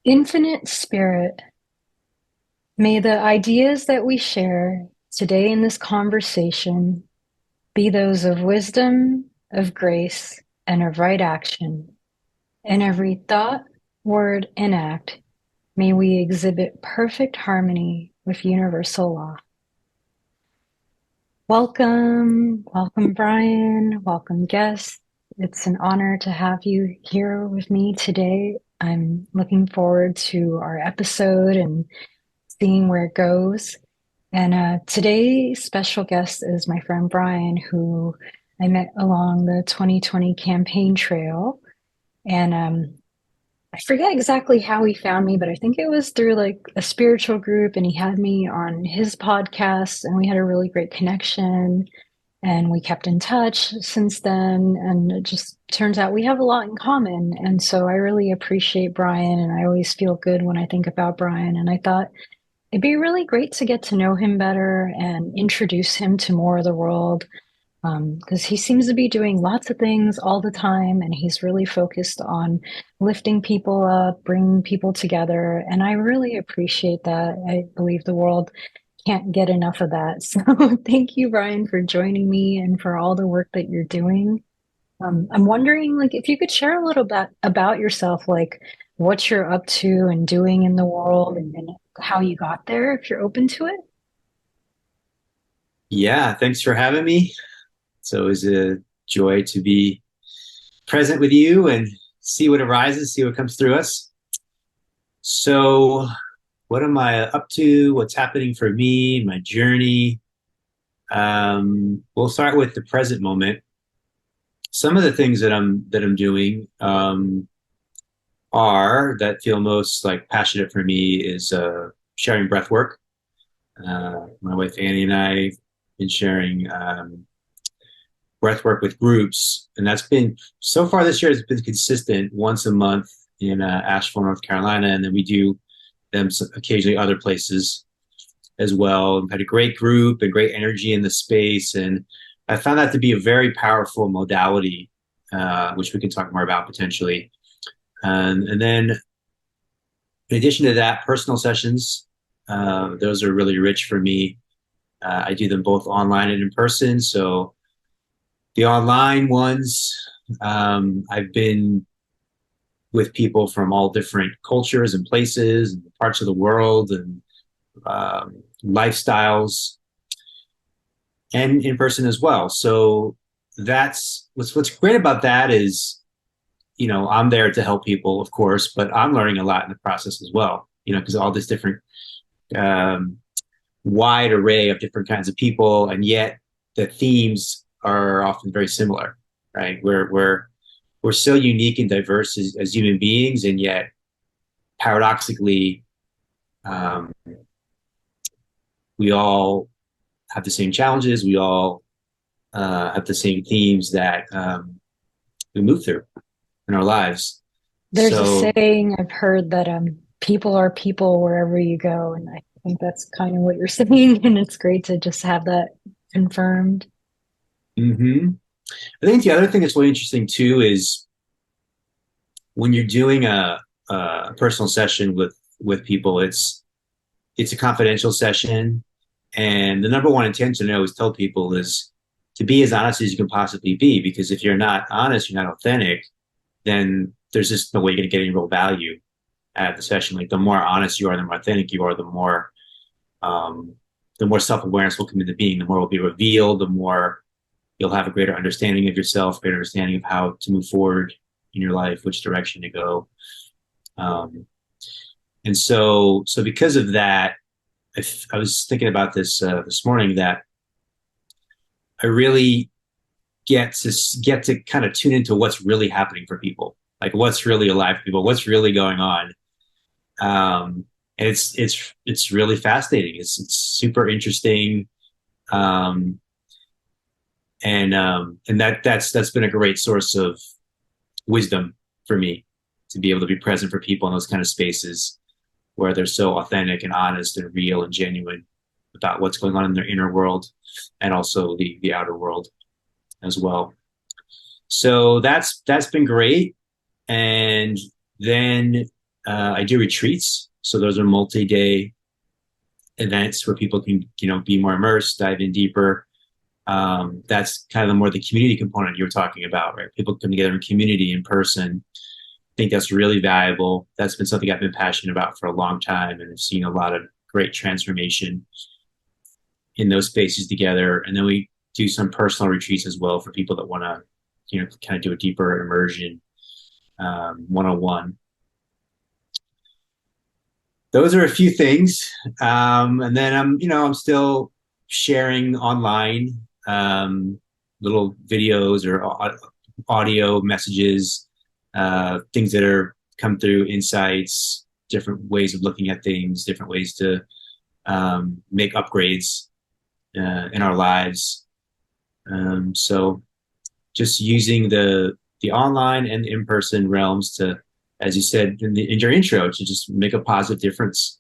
Infinite Spirit, may the ideas that we share today in this conversation be those of wisdom, of grace, and of right action. In every thought, word, and act, may we exhibit perfect harmony with universal law. Welcome, Brian. Welcome, guests. It's an honor to have you here with me today. I'm looking forward to our episode and seeing where it goes. And today's special guest is my friend Brian, who I met along the 2020 campaign trail. And I forget exactly how he found me, but I think it was through like a spiritual group, and he had me on his podcast, and we had a really great connection. And we kept in touch since then. And it just turns out we have a lot in common. And so I really appreciate Brian, and I always feel good when I think about Brian. And I thought, it'd be really great to get to know him better and introduce him to more of the world because he seems to be doing lots of things all the time, and he's really focused on lifting people up, bringing people together. And I really appreciate that. I believe the world can't get enough of that. So thank you, Brian, for joining me and for all the work that you're doing. I'm wondering, like, if you could share a little bit about yourself, like what you're up to and doing in the world and how you got there, if you're open to it. Yeah, thanks for having me. It's always a joy to be present with you and see what arises, see what comes through us. So, what am I up to? What's happening for me, my journey? We'll start with the present moment. Some of the things that I'm doing are that feel most like passionate for me is sharing breath work. My wife Annie and I have been sharing breath work with groups, and that's been so far this year has been consistent once a month in Asheville, North Carolina, and then we do them occasionally other places as well. We've had a great group and great energy in the space, and I found that to be a very powerful modality, which we can talk more about potentially. And then, in addition to that, personal sessions, those are really rich for me. I do them both online and in person, so the online ones, I've been with people from all different cultures and places and parts of the world and lifestyles, and in person as well. So that's what's great about that is, I'm there to help people, of course, but I'm learning a lot in the process as well. Because all this different um, wide array of different kinds of people, and yet the themes are often very similar, right? We're so unique and diverse as human beings, and yet paradoxically, um, we all have the same challenges. We all have the same themes that we move through in our lives. There's a So, saying I've heard that people are people wherever you go, and I think that's kind of what you're saying, and it's great to just have that confirmed. mhm. I think the other thing that's really interesting too is when you're doing a personal session with people, it's a confidential session, and the number one intention I always tell people is to be as honest as you can possibly be. Because if you're not honest, you're not authentic, then there's just no way you're going to get any real value out of the session. Like the more honest you are, the more authentic you are, um, the more self awareness will come into being. The more will be revealed. The more you'll have a greater understanding of yourself, greater understanding of how to move forward in your life, which direction to go. Um, and so because of that, I was thinking about this morning that I really get to kind of tune into what's really happening for people, like what's really alive for people, what's really going on. And it's really fascinating. It's super interesting. Um, and that's been a great source of wisdom for me to be able to be present for people in those kind of spaces where they're so authentic and honest and real and genuine about what's going on in their inner world and also the outer world as well. So that's been great. And then I do retreats. So those are multi-day events where people can, be more immersed, dive in deeper. That's kind of the more the community component you were talking about, right? People come together in community in person. I think that's really valuable. That's been something I've been passionate about for a long time, and I've seen a lot of great transformation in those spaces together. And then we do some personal retreats as well for people that want to, kind of do a deeper immersion, one-on-one. Those are a few things. And then I'm still sharing online, little videos or audio messages, things that are come through, insights, different ways of looking at things, different ways to make upgrades in our lives. So just using the online and in-person realms to, as you said in your intro, to just make a positive difference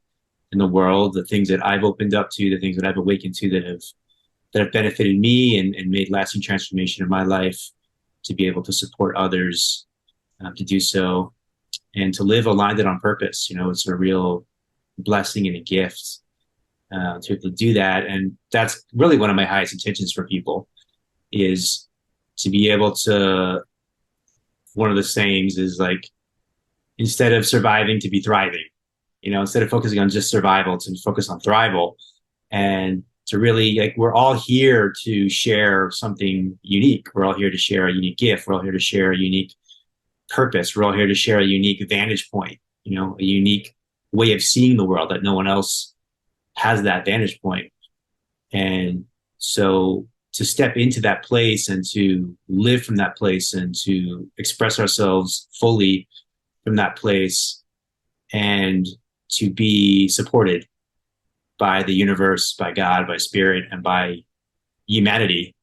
in the world. The things that I've opened up to, the things that I've awakened to, that have benefited me and made lasting transformation in my life, to be able to support others, to do so, and to live aligned and on purpose. It's a real blessing and a gift to be able to do that. And that's really one of my highest intentions for people, is to be able to, one of the sayings is like, instead of surviving, to be thriving, instead of focusing on just survival, to focus on thrival, and to really, like, we're all here to share something unique. We're all here to share a unique gift. We're all here to share a unique purpose. We're all here to share a unique vantage point, a unique way of seeing the world that no one else has that vantage point. And so to step into that place and to live from that place and to express ourselves fully from that place, and to be supported by the universe, by God, by spirit, and by humanity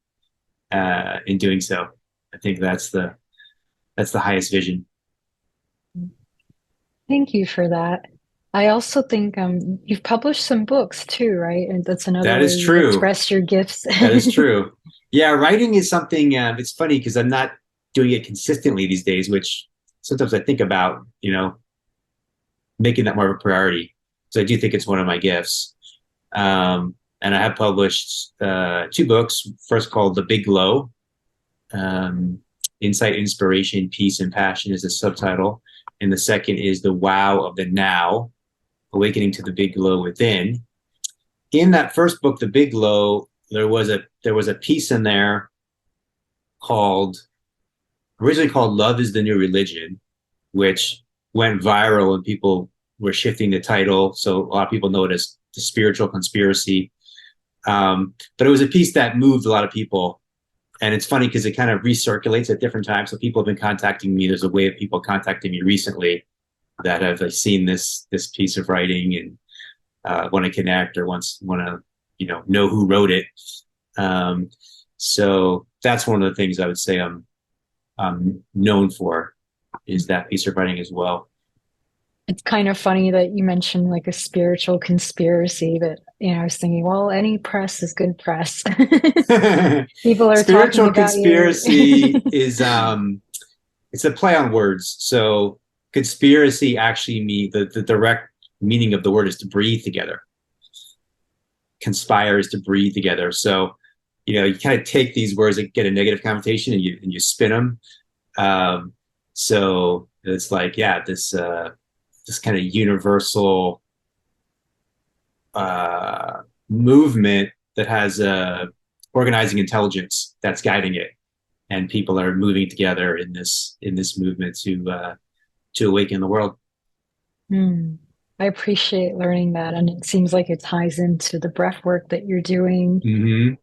in doing so. I think that's the highest vision. Thank you for that. I also think you've published some books too, right? And that's another That way is you've true. expressed your gifts. That is true. Yeah, writing is something. It's funny because I'm not doing it consistently these days, which sometimes I think about, making that more of a priority. So I do think it's one of my gifts. And I have published two books. First, called The Big Glow, Insight, Inspiration, Peace, and Passion is the subtitle. And the second is The Wow of the Now, Awakening to the Big Glow Within. In that first book, The Big Glow, there was a piece in there originally called Love is the New Religion, which went viral and people were shifting the title. So a lot of people know it as The Spiritual Conspiracy. But it was a piece that moved a lot of people. And it's funny because it kind of recirculates at different times. So people have been contacting me. There's a way of people contacting me recently that have seen this piece of writing and want to connect or want to know who wrote it. So that's one of the things I would say I'm known for, is that piece of writing as well. It's kind of funny that you mentioned like a spiritual conspiracy, but I was thinking, well, any press is good press. People are talking Spiritual about you. conspiracy is it's a play on words. So conspiracy actually the direct meaning of the word is to breathe together. Conspire is to breathe together. So you kind of take these words that get a negative connotation and you spin them. So it's like, yeah, this kind of universal movement that has organizing intelligence that's guiding it, and people are moving together in this movement to awaken the world. Hmm. I appreciate learning that, and it seems like it ties into the breath work that you're doing. Mm-hmm.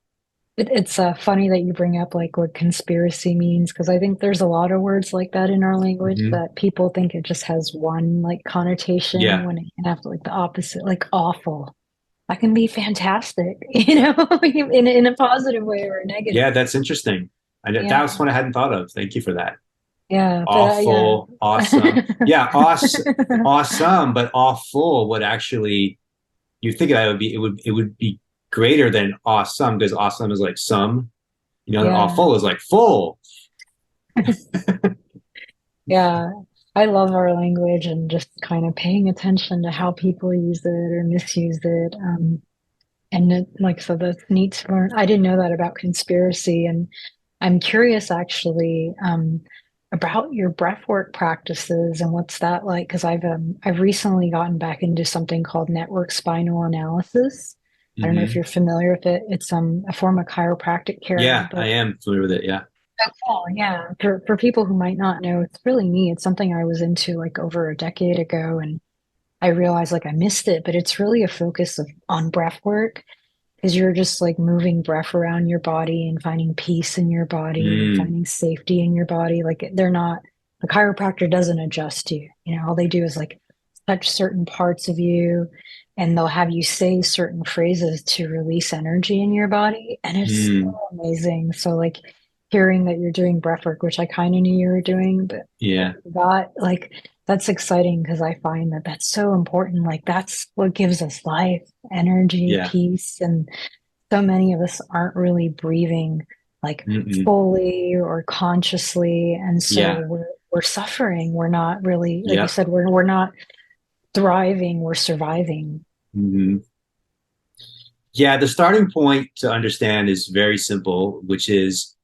It's funny that you bring up like what conspiracy means, because I think there's a lot of words like that in our language Mm-hmm. that people think it just has one like connotation Yeah, when it can have like the opposite, like awful. That can be fantastic, in a positive way or a negative. yeah, that's interesting. That was Yeah, one I hadn't thought of. Thank you for that. yeah, but yeah. Awful, awesome. Yeah, awesome, but awful would actually, you think that it would be greater than awesome, because awesome is like some, Yeah, awful is like full. yeah. I love our language and just kind of paying attention to how people use it or misuse it. And it, like, so that's neat to learn. I didn't know that about conspiracy. And I'm curious actually, about your breathwork practices and what's that like? Because I've recently gotten back into something called network spinal analysis. I don't know if Hmm. you're familiar with it. It's a form of chiropractic care, Yeah, I but am familiar with it. Yeah. oh, cool. Yeah. For people who might not know, it's really neat. It's something I was into like over a decade ago, and I realized like I missed it, but it's really a focus of on breath work because you're just like moving breath around your body and finding peace in your body and Mm, finding safety in your body. Like they're not, the chiropractor doesn't adjust you. You know, all they do is like touch certain parts of you and they'll have you say certain phrases to release energy in your body. And it's so mm, amazing. So like hearing that you're doing breath work, which I kind of knew you were doing, but I yeah. forgot, like that's exciting because I find that that's so important. Like that's what gives us life, energy, Yeah. peace, and so many of us aren't really breathing like Mm-mm. fully or consciously, and so Yeah. we're suffering. We're not really, like you Yeah. said, we're not thriving, we're surviving. Hmm. Yeah. The starting point to understand is very simple, which is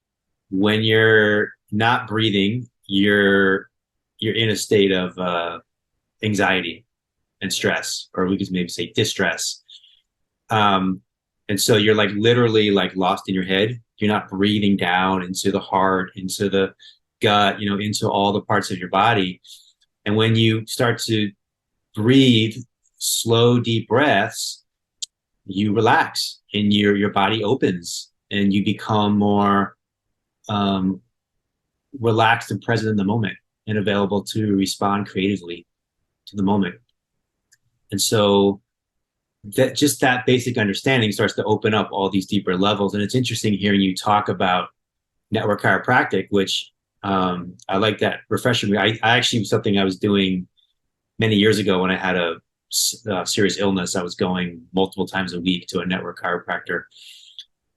when you're not breathing, you're in a state of anxiety and stress, or we could maybe say distress. Um, and so you're like literally like lost in your head. You're not breathing down into the heart, into the gut, into all the parts of your body. And when you start to breathe slow, deep breaths, you relax and your body opens and you become more um, relaxed and present in the moment and available to respond creatively to the moment. And so that just that basic understanding starts to open up all these deeper levels. And it's interesting hearing you talk about network chiropractic, which I like that refresher. I actually something I was doing many years ago when I had a serious illness. I was going multiple times a week to a network chiropractor.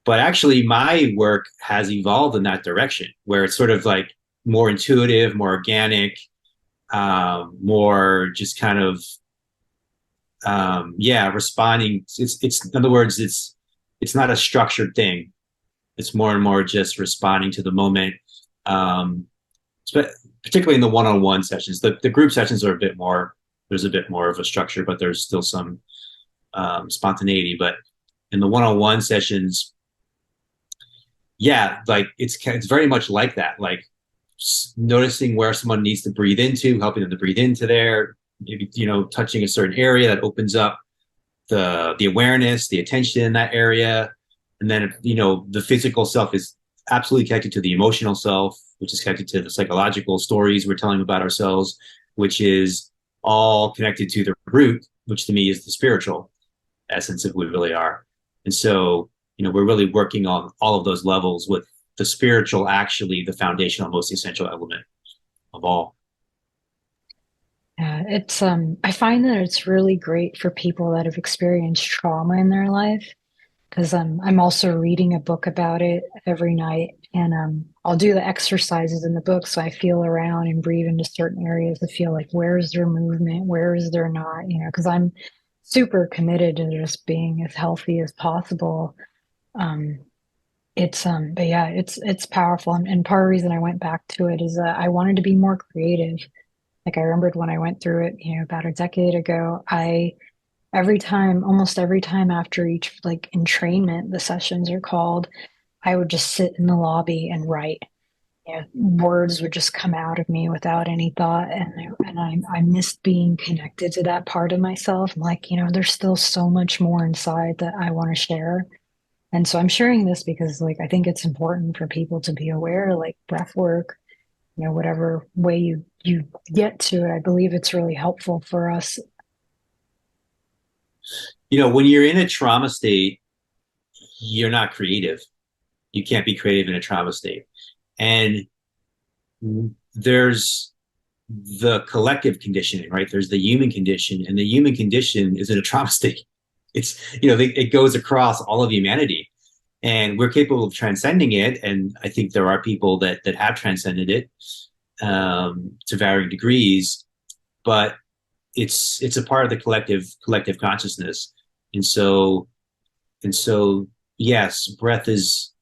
But actually, my work has evolved in that direction, where it's sort of like more intuitive, more organic, more just kind of yeah, responding. It's in other words, it's not a structured thing. It's more and more just responding to the moment. Um, Particularly in the one-on-one sessions. The group sessions are a bit more. There's a bit more of a structure, but there's still some spontaneity. But in the one-on-one sessions, yeah, like it's very much like that. Like noticing where someone needs to breathe into, helping them to breathe into there, maybe touching a certain area that opens up the awareness, the attention in that area, and then the physical self is absolutely connected to the emotional self, which is connected to the psychological stories we're telling about ourselves, which is all connected to the root, which to me is the spiritual essence of who we really are. And so, we're really working on all of those levels with the spiritual actually the foundational, most essential element of all. Yeah, it's I find that it's really great for people that have experienced trauma in their life because I'm also reading a book about it every night, and I'll do the exercises in the book so I feel around and breathe into certain areas to feel like where is there movement, where is there not, because I'm super committed to just being as healthy as possible. Um, it's but yeah, it's powerful, and part of the reason I went back to it is that I wanted to be more creative. Like I remembered when I went through it, about a decade ago, I every time, almost every time after each like entrainment, the sessions are called, I would just sit in the lobby and write. Words would just come out of me without any thought, and I missed being connected to that part of myself. I'm like, there's still so much more inside that I want to share. And so I'm sharing this because like I think it's important for people to be aware, like breath work, whatever way you get to it. I believe it's really helpful for us. When you're in a trauma state, you're not creative. You can't be creative in a trauma state. And there's the collective conditioning, right? There's the human condition, and the human condition is in a trauma state. It's, it goes across all of humanity, and we're capable of transcending it. And I think there are people that have transcended it. to varying degrees, but it's a part of the collective consciousness. And so yes, breath is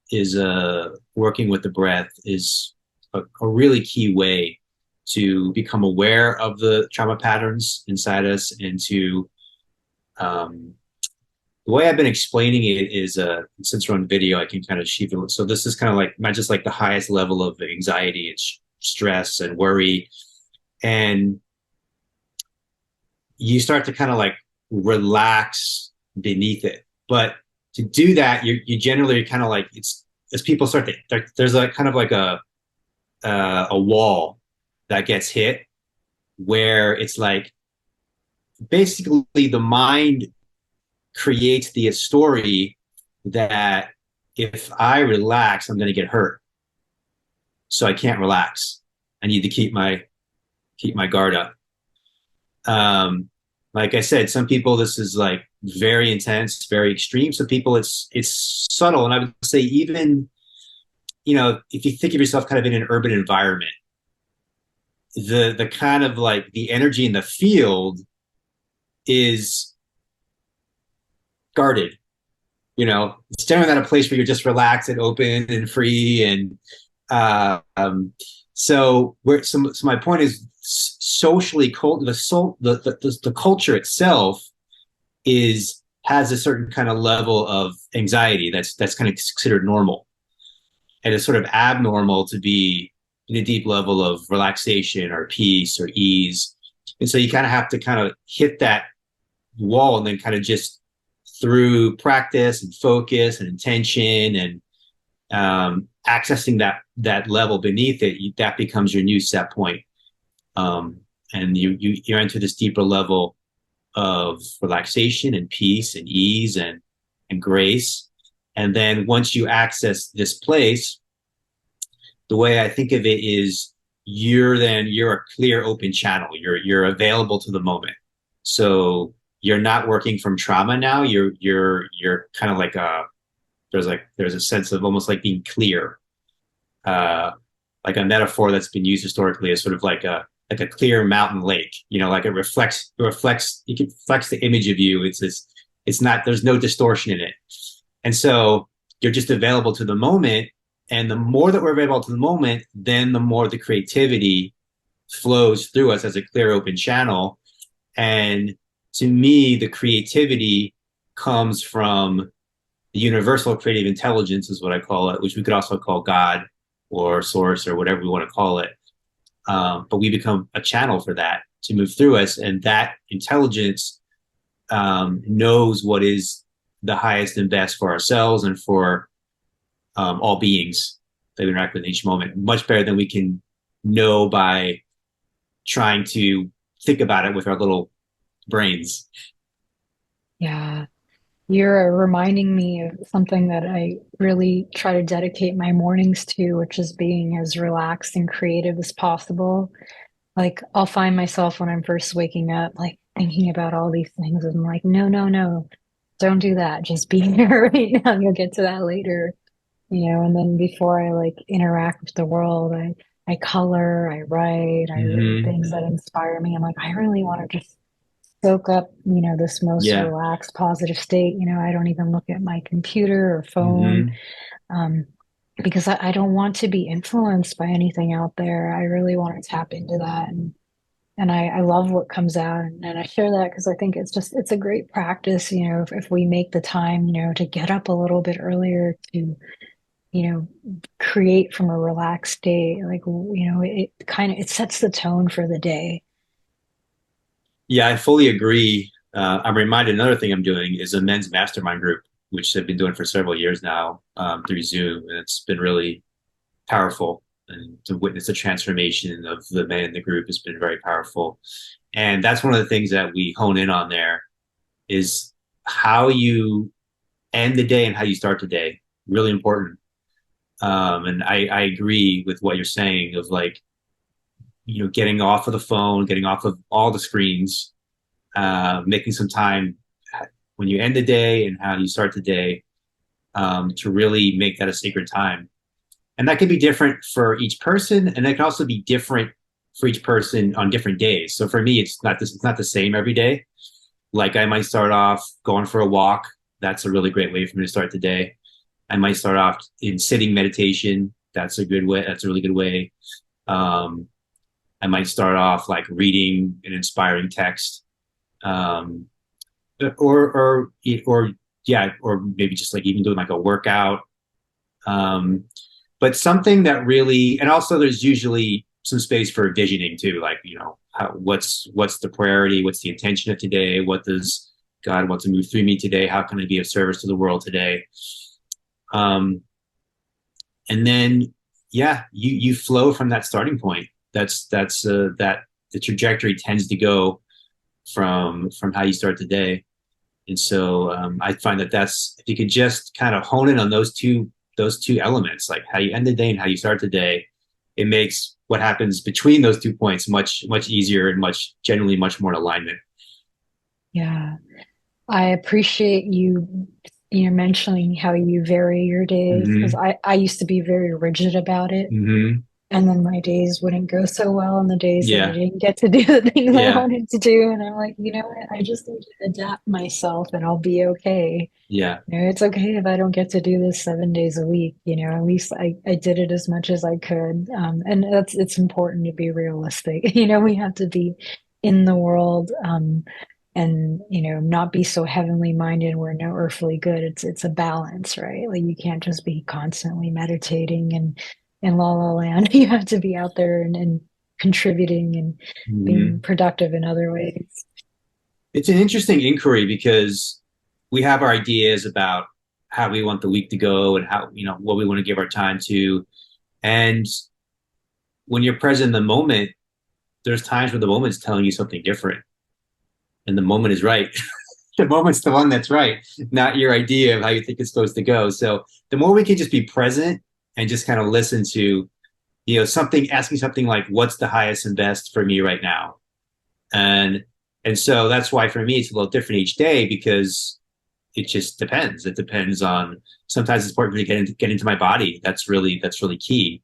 working with the breath is a really key way to become aware of the trauma patterns inside us, and to um, the way I've been explaining it is since we're on video, I can kind of sheep it. So this is kind of like not just like the highest level of anxiety and stress and worry, and you start to kind of like relax beneath it. But to do that, you generally kind of like, it's as people start to there's a kind of like a wall that gets hit, where it's like basically the mind creates the story that if I relax, I'm going to get hurt, so I can't relax. I need to keep my guard up. Um, like I said, some people this is like very intense, very extreme. Some people it's subtle, and I would say even if you think of yourself kind of in an urban environment, the kind of like the energy in the field is guarded. It's generally not a place where you're just relaxed and open and free. And uh, um, so my point is, socially, the culture itself is has a certain kind of level of anxiety that's kind of considered normal, and it's sort of abnormal to be in a deep level of relaxation or peace or ease. And so you kind of have to kind of hit that wall, and then kind of just through practice and focus and intention and accessing that level beneath it, that becomes your new set point. And you enter this deeper level of relaxation and peace and ease and grace. And then once you access this place, the way I think of it is you're a clear, open channel. You're available to the moment. So you're not working from trauma now. You're kind of like there's a sense of almost like being clear. Like a metaphor that's been used historically as sort of like a clear mountain lake. Like it reflects the image of you. It's not, there's no distortion in it. And so you're just available to the moment. And the more that we're available to the moment, then the more the creativity flows through us as a clear, open channel. And to me, the creativity comes from the universal creative intelligence, is what I call it, which we could also call God or source or whatever we want to call it. But we become a channel for that to move through us. And that intelligence knows what is the highest and best for ourselves and for all beings that we interact with in each moment, much better than we can know by trying to think about it with our little brains. Yeah. You're reminding me of something that I really try to dedicate my mornings to, which is being as relaxed and creative as possible. Like, I'll find myself when I'm first waking up, like thinking about all these things. And I'm like, no, no, no, don't do that. Just be here right now. You'll get to that later, and then before I like interact with the world, I color, I write, I read Mm-hmm. things that inspire me. I'm like, I really want to just soak up, this most Yeah. relaxed, positive state. I don't even look at my computer or phone, Mm-hmm. um, because I don't want to be influenced by anything out there. I really want to tap into that. And I love what comes out. And I share that because I think it's a great practice, if we make the time, to get up a little bit earlier to, create from a relaxed state. Like, it sets the tone for the day. Yeah, I fully agree. I'm reminded another thing I'm doing is a men's mastermind group, which I've been doing for several years now through Zoom, and it's been really powerful. And to witness the transformation of the men in the group has been very powerful. And that's one of the things that we hone in on there is how you end the day and how you start the day. Really important. And I agree with what you're saying of like, getting off of the phone, getting off of all the screens, making some time when you end the day and how you start the day, to really make that a sacred time. And that can be different for each person, and that can also be different for each person on different days. So for me, it's not the same every day. Like I might start off going for a walk. That's a really great way for me to start the day. I might start off in sitting meditation. That's a good way. That's a really good way. Um, I might start off like reading an inspiring text, um, or yeah, or maybe just like even doing like a workout. Um, but something that really, and also there's usually some space for visioning too, like, what's the priority, what's the intention of today, what does God want to move through me today, how can I be of service to the world today. um and then, yeah, you flow from that starting point. That the trajectory tends to go from how you start the day. And so, I find that that's, if you could just kind of hone in on those two elements, like how you end the day and how you start the day, it makes what happens between those 2 points much easier and generally much more in alignment. Yeah. I appreciate mentioning how you vary your days because Hmm. I used to be very rigid about it. Hmm. And then my days wouldn't go so well on the days that I Yeah. didn't get to do the things I Yeah. wanted to do. And I'm like, you know what? I just need to adapt myself and I'll be okay. Yeah. It's okay if I don't get to do this 7 days a week. At least I did it as much as I could. And it's important to be realistic. We have to be in the world, and not be so heavenly minded where no earthly good. It's a balance, right? Like you can't just be constantly meditating and in la la land. You have to be out there and contributing and being Hmm. productive in other ways. It's an interesting inquiry because we have our ideas about how we want the week to go and how, what we want to give our time to. And when you're present in the moment, there's times when the moment's telling you something different, and the moment is right. The moment's the one that's right, not your idea of how you think it's supposed to go. So the more we can just be present and just kind of listen to, something, asking something like, what's the highest and best for me right now? And and so that's why for me it's a little different each day, because it just depends. It depends on, sometimes it's important to get into my body. That's really key.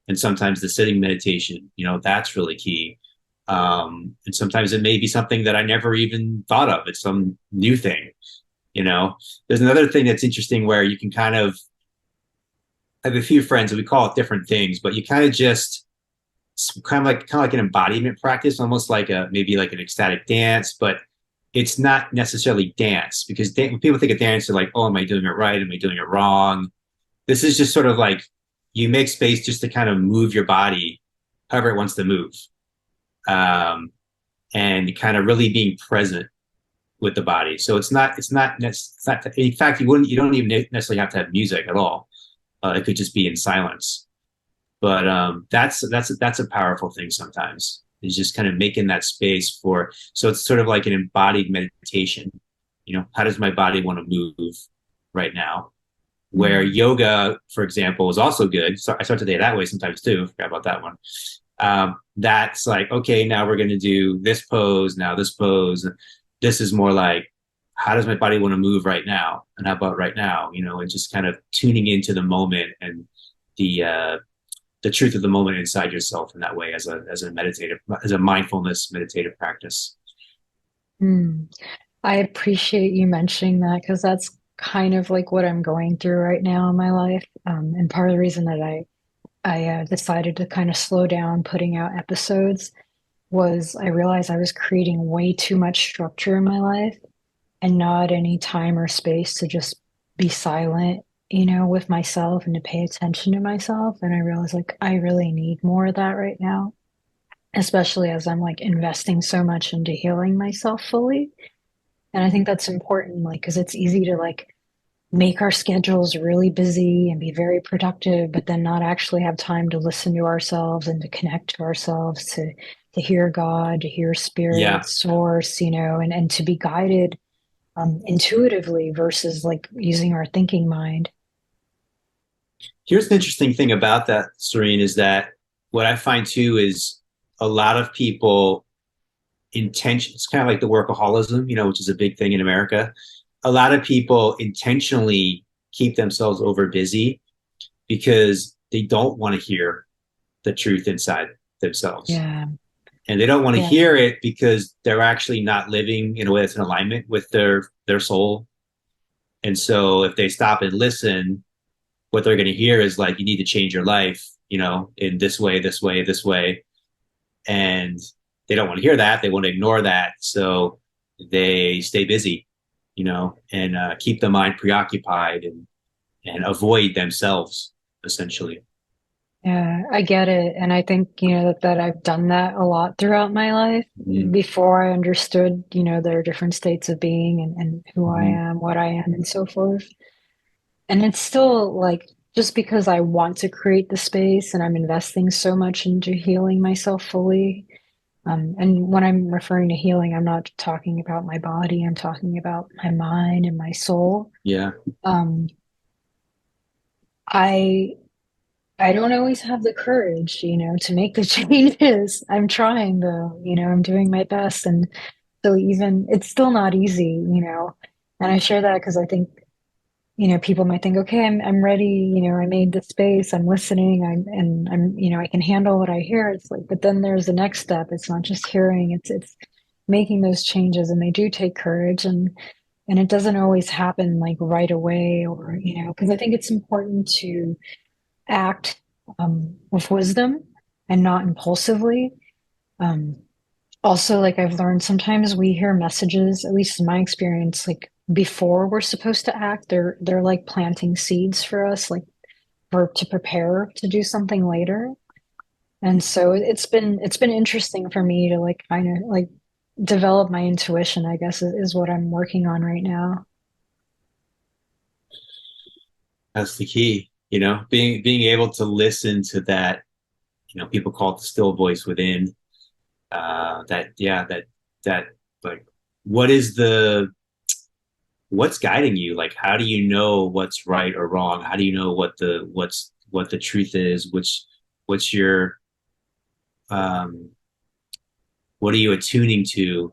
And sometimes the sitting meditation, that's really key. And sometimes it may be something that I never even thought of. It's some new thing. There's another thing that's interesting where you can kind of, I have a few friends and we call it different things, but you kind of just, it's kind of like an embodiment practice, almost like maybe like an ecstatic dance, but it's not necessarily dance, because when people think of dance, they're like, oh, am I doing it right? Am I doing it wrong? This is just sort of like you make space just to kind of move your body however it wants to move, um, and kind of really being present with the body. So it's not. In fact, you don't even necessarily have to have music at all. It could just be in silence. But that's a powerful thing sometimes, is just kind of making that space for. So it's sort of like an embodied meditation. How does my body want to move right now? Where Mm. yoga, for example, is also good. So I start the day that way sometimes too. Forgot about that one. That's like, okay, now we're going to do this pose. Now this pose. This is more like, how does my body want to move right now? And how about right now? And just kind of tuning into the moment and the uh, the truth of the moment inside yourself in that way, as a mindfulness meditative practice. Mm. I appreciate you mentioning that because that's kind of like what I'm going through right now in my life. And part of the reason that I decided to kind of slow down putting out episodes was I realized I was creating way too much structure in my life and not any time or space to just be silent, with myself and to pay attention to myself. And I realized like I really need more of that right now, especially as I'm like investing so much into healing myself fully. And I think that's important, like, because it's easy to like make our schedules really busy and be very productive, but then not actually have time to listen to ourselves and to connect to ourselves, to hear God, to hear spirit, Yeah. source, and to be guided intuitively versus like using our thinking mind. Here's the interesting thing about that, Serene, is that what I find too is a lot of people it's kind of like the workaholism, which is a big thing in America. A lot of people intentionally keep themselves over busy because they don't want to hear the truth inside themselves. Yeah. And they don't want to Yeah. hear it because they're actually not living in a way that's in alignment with their soul. And so if they stop and listen, what they're going to hear is like, you need to change your life, in this way, this way, this way. And they don't want to hear that. They want to ignore that. So they stay busy, and keep the mind preoccupied and avoid themselves, essentially. Yeah, I get it. And I think, that I've done that a lot throughout my life Mm-hmm. before I understood, there are different states of being and who I Mm-hmm. am, what I am, and so forth. And it's still like just because I want to create the space and I'm investing so much into healing myself fully. And when I'm referring to healing, I'm not talking about my body, I'm talking about my mind and my soul. Yeah. Um, I I don't always have the courage, to make the changes. I'm trying though, I'm doing my best. And so even it's still not easy, And I share that because I think, people might think, okay, I'm ready, I made the space, I'm listening, I'm, I can handle what I hear. It's like, but then there's the next step. It's not just hearing, it's making those changes, and they do take courage, and it doesn't always happen like right away, or, because I think it's important to act with wisdom and not impulsively. Um, Also, like I've learned, sometimes we hear messages, at least in my experience, like before we're supposed to act. They're like planting seeds for us, like for to prepare to do something later. And so it's been interesting for me to like kind of like develop my intuition, I guess, is what I'm working on right now. That's the key, being able to listen to that, people call it the still voice within. That yeah, that like, what is the what's guiding you? Like, how do you know what's right or wrong? How do you know what the truth is? What's your um what are you attuning to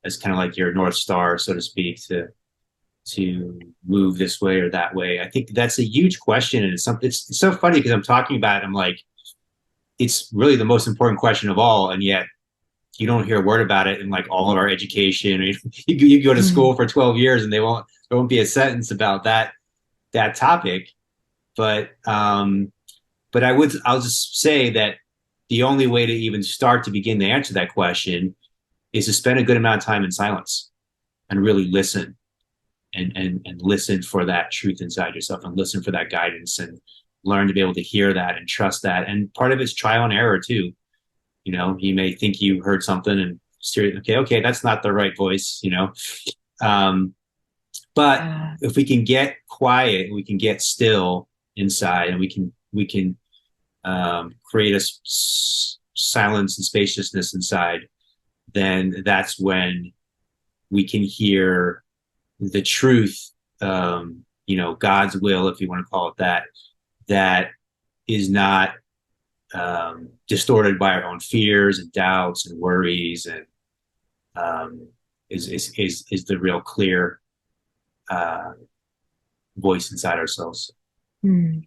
as kind of like your North Star, so to speak, to move this way or that way? I think that's a huge question, and it's so funny because I'm talking about it, I'm like, it's really the most important question of all, and yet you don't hear a word about it in like all of our education. You go to Mm, school for 12 years and there won't be a sentence about that topic. But I'll just say that the only way to even start to begin to answer that question is to spend a good amount of time in silence and really listen, and listen for that truth inside yourself, and listen for that guidance, and learn to be able to hear that and trust that. And part of it's trial and error too. You may think you heard something and okay, that's not the right voice. Um, but yeah. if we can get quiet, we can get still inside, and we can create silence and spaciousness inside. Then that's when we can hear the truth. God's will, if you want to call it that, that is not distorted by our own fears and doubts and worries, and um, is the real clear uh, voice inside ourselves. Hmm.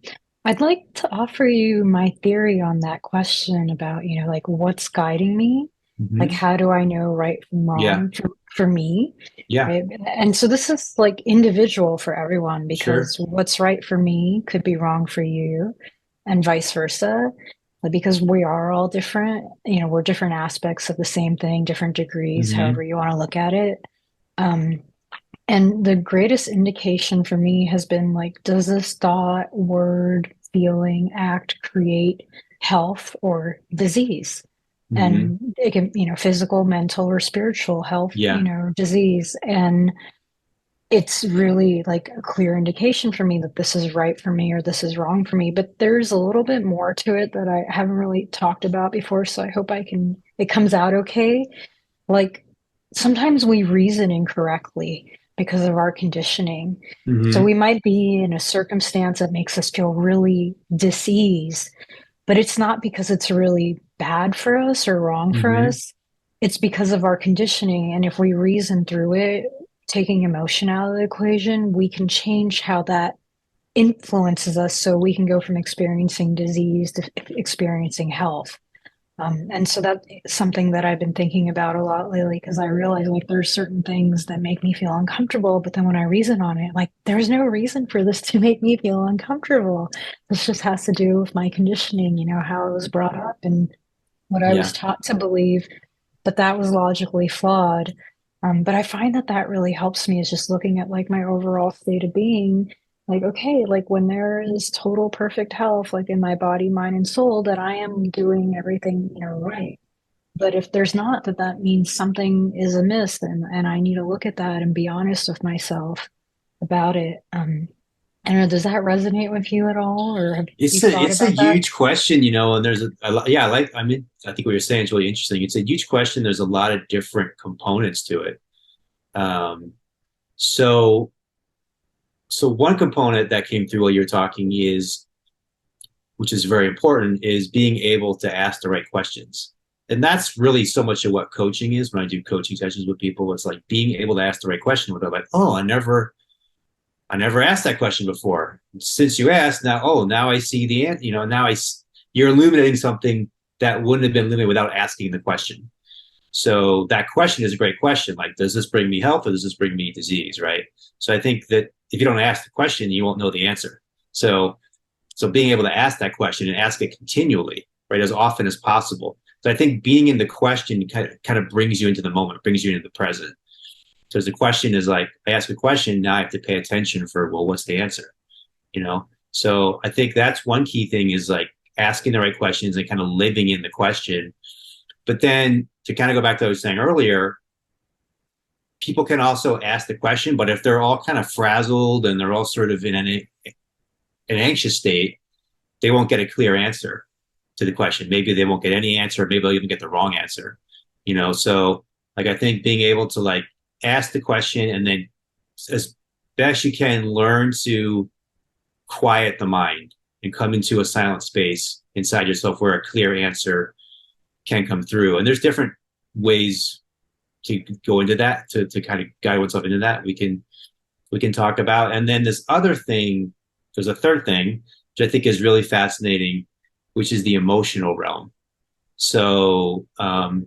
I'd like to offer you my theory on that question about, like what's guiding me? Like, Mm-hmm. how do I know right from Yeah, wrong for me? yeah, Right. And so this is like individual for everyone, sure. because what's right for me could be wrong for you, and vice versa. Like, because we are all different, we're different aspects of the same thing, different degrees, Mm-hmm. however you want to look at it. Um, and the greatest indication for me has been like, does this thought, word, feeling, act create health or disease? Mm-hmm. And it can, physical, mental, or spiritual health, Yeah. disease. And it's really like a clear indication for me that this is right for me or this is wrong for me. But there's a little bit more to it that I haven't really talked about before. So I hope it comes out okay. Like, sometimes we reason incorrectly because of our conditioning. So Mm-hmm. we might be in a circumstance that makes us feel really dis-ease, but it's not because it's really bad for us or wrong for Mm-hmm. us. It's because of our conditioning. And if we reason through it, taking emotion out of the equation, we can change how that influences us so we can go from experiencing disease to experiencing health. And so that's something that I've been thinking about a lot lately because I realize like there's certain things that make me feel uncomfortable, but then when I reason on it, like there's no reason for this to make me feel uncomfortable. This just has to do with my conditioning, how I was brought up and what I was Yeah. taught to believe, but that was logically flawed. But I find that that really helps me is just looking at like my overall state of being. Like, okay, like when there is total perfect health, like in my body, mind, and soul, that I am doing everything, right. But if there's not, that means something is amiss, and I need to look at that and be honest with myself about it. I don't know, does that resonate with you at all, or have you thought It's a about that? huge question, and there's a lot, yeah, like, I mean, I think what you're saying is really interesting. It's a huge question. There's a lot of different components to it. Um, so, so one component that came through while you're talking is, which is very important, is being able to ask the right questions. And that's really so much of what coaching is. When I do coaching sessions with people, it's like being able to ask the right question where they're like, oh, I never asked that question before. Since you asked, now I see the answer. You're illuminating something that wouldn't have been illuminated without asking the question. So that question is a great question. Like, does this bring me health or does this bring me disease? Right. So I think that if you don't ask the question, you won't know the answer. So, so being able to ask that question and ask it continually, right, as often as possible. So I think being in the question kind of brings you into the moment, brings you into the present. So the question is like, I ask a question, now I have to pay attention for, well, what's the answer? So I think that's one key thing is like asking the right questions and kind of living in the question. But then to kind of go back to what I was saying earlier, people can also ask the question, but if they're all kind of frazzled and they're all sort of in an anxious state, they won't get a clear answer to the question. Maybe they won't get any answer. Maybe they'll even get the wrong answer. So like I think being able to like ask the question and then as best you can learn to quiet the mind and come into a silent space inside yourself where a clear answer can come through. And there's different ways to go into that to kind of guide oneself into that. We can talk about. And then this other thing, there's a third thing, which I think is really fascinating, which is the emotional realm. So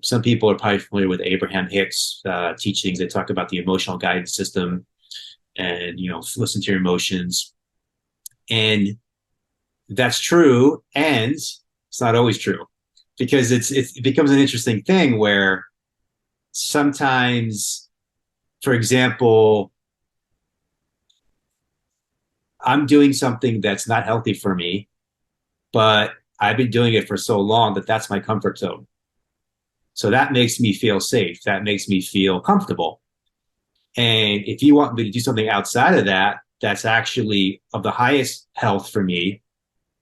some people are probably familiar with Abraham Hicks teachings. They talk about the emotional guidance system and, listen to your emotions. And that's true. And it's not always true because it becomes an interesting thing where sometimes, for example, I'm doing something that's not healthy for me, but I've been doing it for so long that that's my comfort zone. So that makes me feel safe. That makes me feel comfortable. And if you want me to do something outside of that, that's actually of the highest health for me,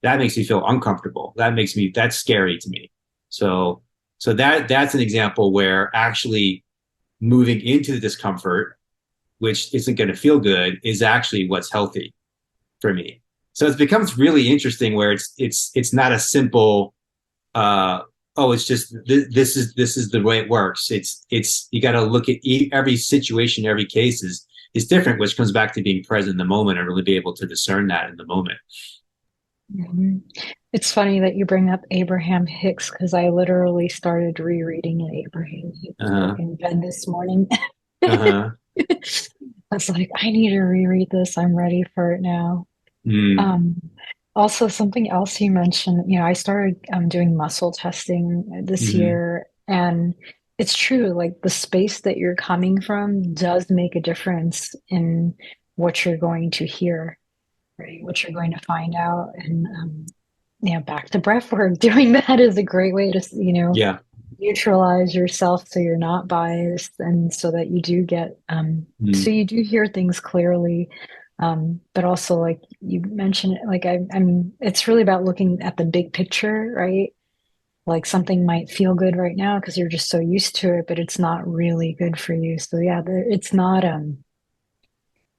that makes me feel uncomfortable. That's scary to me. So that's an example where actually moving into the discomfort, which isn't going to feel good, is actually what's healthy for me. So it becomes really interesting where it's not a simple it's just this is the way it works. It's you got to look at every situation, every case is different, which comes back to being present in the moment and really be able to discern that in the moment. Mhm. It's funny that you bring up Abraham Hicks because I literally started rereading an Abraham Hicks book Uh-huh. in bed this morning. Uh-huh. I was like, I need to reread this. I'm ready for it now. Mm. Um, Also, something else you mentioned, I started doing muscle testing this Mm-hmm. year, and it's true, like the space that you're coming from does make a difference in what you're going to hear, right? What you're going to find out. And back to breath work, doing that is a great way to, Yeah. neutralize yourself so you're not biased and so that you do get so Mm. you do hear things clearly, but also like you mentioned like I'm it's really about looking at the big picture, right? Like something might feel good right now because you're just so used to it, but it's not really good for you. So yeah,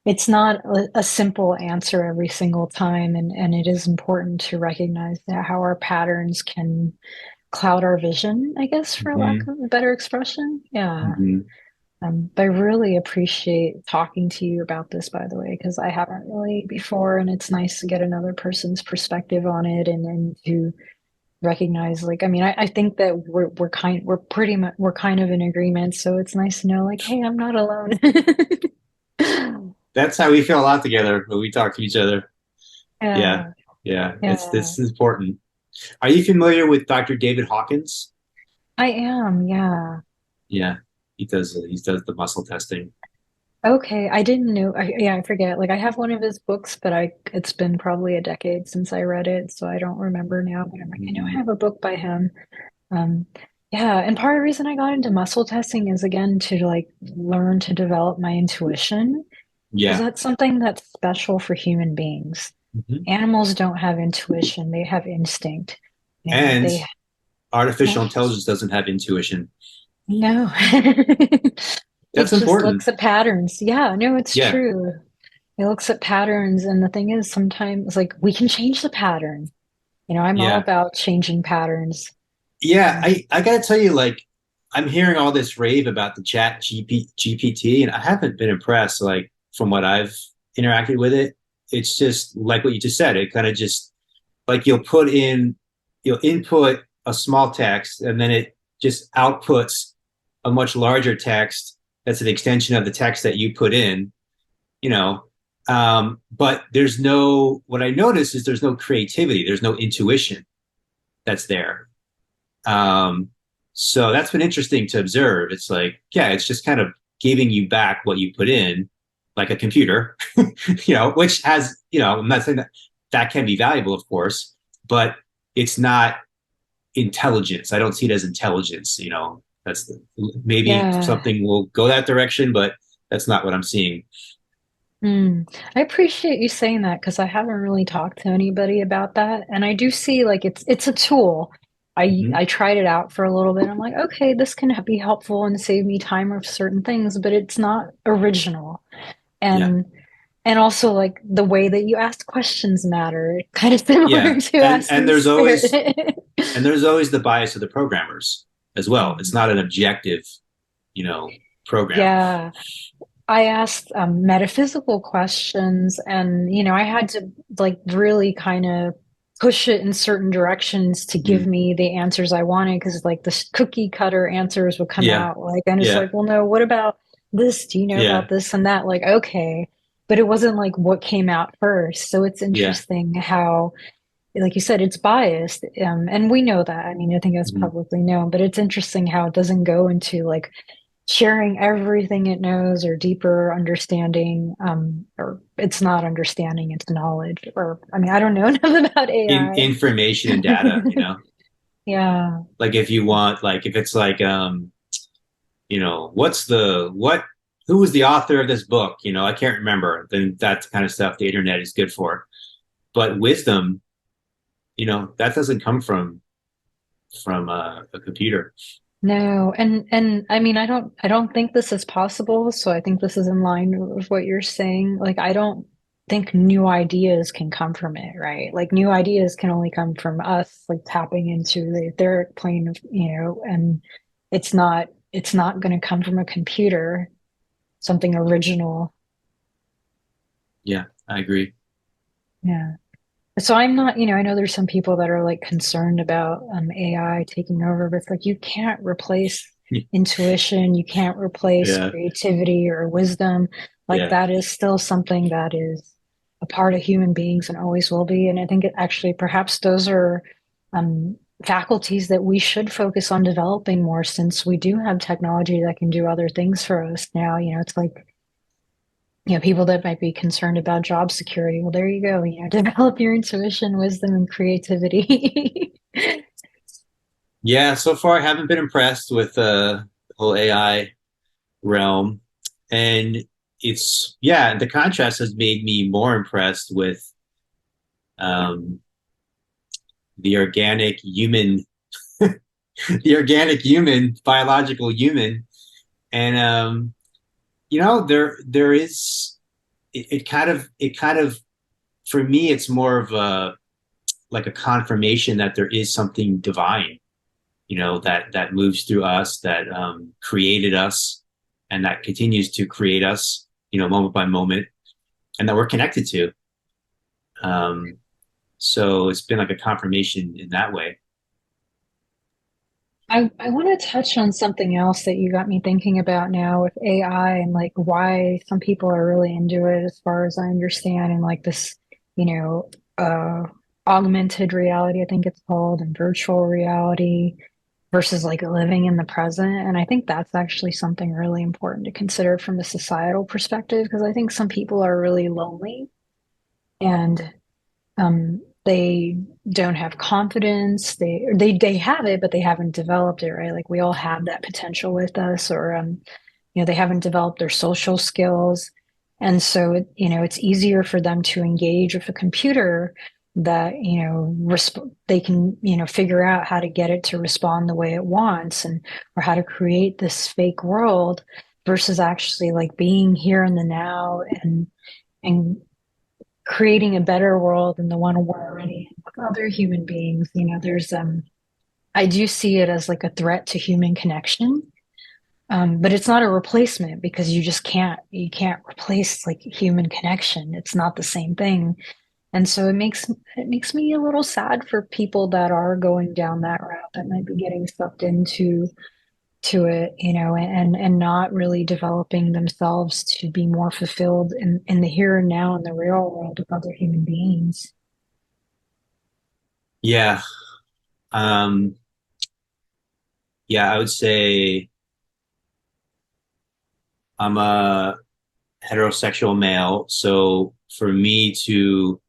it's not a simple answer every single time, and it is important to recognize that how our patterns can cloud our vision, I guess, for lack Mm-hmm. of a better expression. Yeah. Mm-hmm. But I really appreciate talking to you about this, by the way, because I haven't really before, and it's nice to get another person's perspective on it and to recognize, like, I mean, I think that we're pretty much we're kind of in agreement, so it's nice to know, like, hey, I'm not alone. That's how we feel a lot together when we talk to each other. Yeah, Yeah, yeah, it's yeah, this is important. Are you familiar with Dr. David Hawkins? I am. Yeah. Yeah, he does the muscle testing. Okay, I didn't know. Yeah, I forget. Like I have one of his books, but I it's been probably a decade since I read it, so I don't remember now. But I'm like, I know I Mhm. have a book by him. Um, yeah, and part of the reason I got into muscle testing is again to like learn to develop my intuition because Yeah. that's something that's special for human beings. Mhm. Animals don't have intuition; they have instinct. You know, And they artificial yeah, intelligence doesn't have intuition. no. That's It just important. looks at patterns. Yeah, no, it's Yeah. true. It looks at patterns, and the thing is, sometimes like we can change the pattern. You know, I'm all Yeah. about changing patterns. Yeah. Um, I gotta tell you, like, I'm hearing all this rave about the GPT, and I haven't been impressed, like, from what I've interacted with it. It's just like what you just said. It kind of just like you'll input a small text and then it just outputs a much larger text that's an extension of the text that you put in, you know. But there's no, what I notice is there's no creativity, there's no intuition that's there. Um, so that's been interesting to observe. It's like, yeah, it's just kind of giving you back what you put in, like a computer, which has, I'm not saying that that can be valuable, of course, but it's not intelligence. I don't see it as intelligence. That's maybe yeah. something will go that direction, but that's not what I'm seeing. I appreciate you saying that because I haven't really talked to anybody about that. And I do see like it's a tool. I Mm-hmm. tried it out for a little bit. I'm like, okay, this can be helpful and save me time of certain things, but it's not original. Yeah, And and also like the way that you ask questions matter, kind of yeah, similar to and asking spirit. there's always the bias of the programmers as well. It's Mhm. not an objective, you know, program. Yeah. I asked metaphysical questions, and I had to like really kind of push it in certain directions to give Mm. me the answers I wanted because like the cookie cutter answers would come Yeah, out like, and it's yeah, like, well, no, what about this? Do you know yeah, about this and that? Like, okay, but it wasn't like what came out first. So it's yeah. interesting how, like you said, it's biased, and we know that. I mean, I think it's Mm. publicly known, but it's interesting how it doesn't go into like sharing everything it knows or deeper understanding, or it's not understanding, it's knowledge. Or I mean, I don't know enough about AI. Information and data. Yeah. Like if you want, like if it's like, who was the author of this book? I can't remember. Then that kind of stuff the internet is good for. But wisdom, that doesn't come from a computer. No, and I mean, I don't think this is possible, so I think this is in line with what you're saying. Like I don't think new ideas can come from it, right? Like new ideas can only come from us like tapping into the etheric plane of, and it's not going to come from a computer, something original. Yeah, I agree. Yeah. So I'm not, I know there's some people that are like concerned about AI taking over, but it's like you can't replace intuition, you can't replace Yeah, creativity or wisdom. Like yeah, that is still something that is a part of human beings and always will be. And I think it actually perhaps those are faculties that we should focus on developing more since we do have technology that can do other things for us now. It's like people that might be concerned about job security. Well, there you go. Develop your intuition, wisdom, and creativity. yeah. So far, I haven't been impressed with the whole AI realm, and the contrast has made me more impressed with um, the organic human, the organic human, biological human, and there is it kind of for me it's more of a like a confirmation that there is something divine, that moves through us, that created us, and that continues to create us, moment by moment, and that we're connected to. Um, so it's been like a confirmation in that way. I want to touch on something else that you got me thinking about now with AI and like why some people are really into it, as far as I understand, and like this, you know, uh, augmented reality, I think it's called, and virtual reality versus like living in the present. And I think that's actually something really important to consider from a societal perspective, because I think some people are really lonely and they don't have confidence. They have it, but they haven't developed it, right? Like we all have that potential with us, or they haven't developed their social skills, and so it's easier for them to engage with a computer that they can figure out how to get it to respond the way it wants, and or how to create this fake world versus actually like being here in the now and creating a better world than the one we're already in with other human beings. There's I do see it as like a threat to human connection. But it's not a replacement because you can't replace like human connection. It's not the same thing. And so it makes me a little sad for people that are going down that route, that might be getting sucked into it, and not really developing themselves to be more fulfilled in the here and now in the real world with other human beings. Yeah. Um, yeah, I would say I'm a heterosexual male. So for me to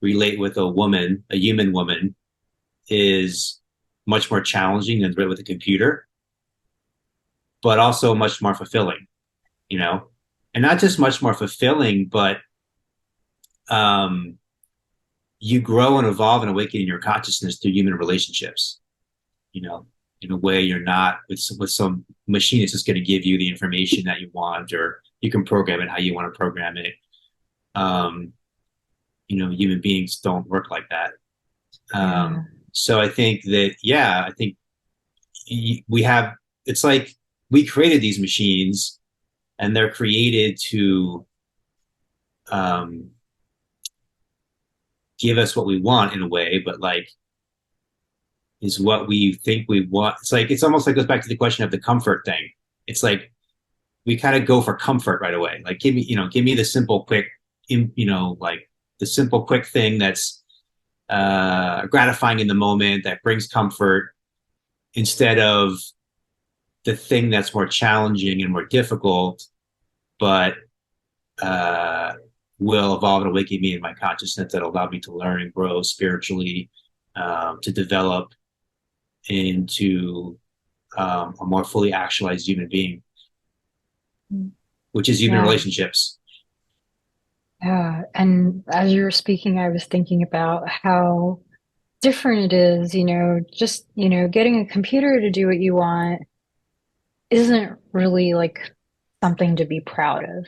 relate with a woman, a human woman, is much more challenging than with a computer, but also much more fulfilling, you know? And not just much more fulfilling, but um, you grow and evolve and awaken in your consciousness through human relationships, you know, in a way you're not with some machine that's just going to give you the information that you want, or you can program it how you want to program it. Um, human beings don't work like that. Yeah. So I think that, yeah, I think we have, it's like we created these machines and they're created to um, give us what we want in a way, but like, is what we think we want. It's like, it's almost like goes back to the question of the comfort thing. It's like we kind of go for comfort right away. Like, give me the simple, quick, like the simple, quick thing that's gratifying in the moment that brings comfort instead of the thing that's more challenging and more difficult, but uh, will evolve and awaken me in my consciousness that allow me to learn and grow spiritually, to develop into a more fully actualized human being, which is human Yeah. relationships. Yeah. And as you were speaking, I was thinking about how different it is, just, getting a computer to do what you want isn't really like something to be proud of.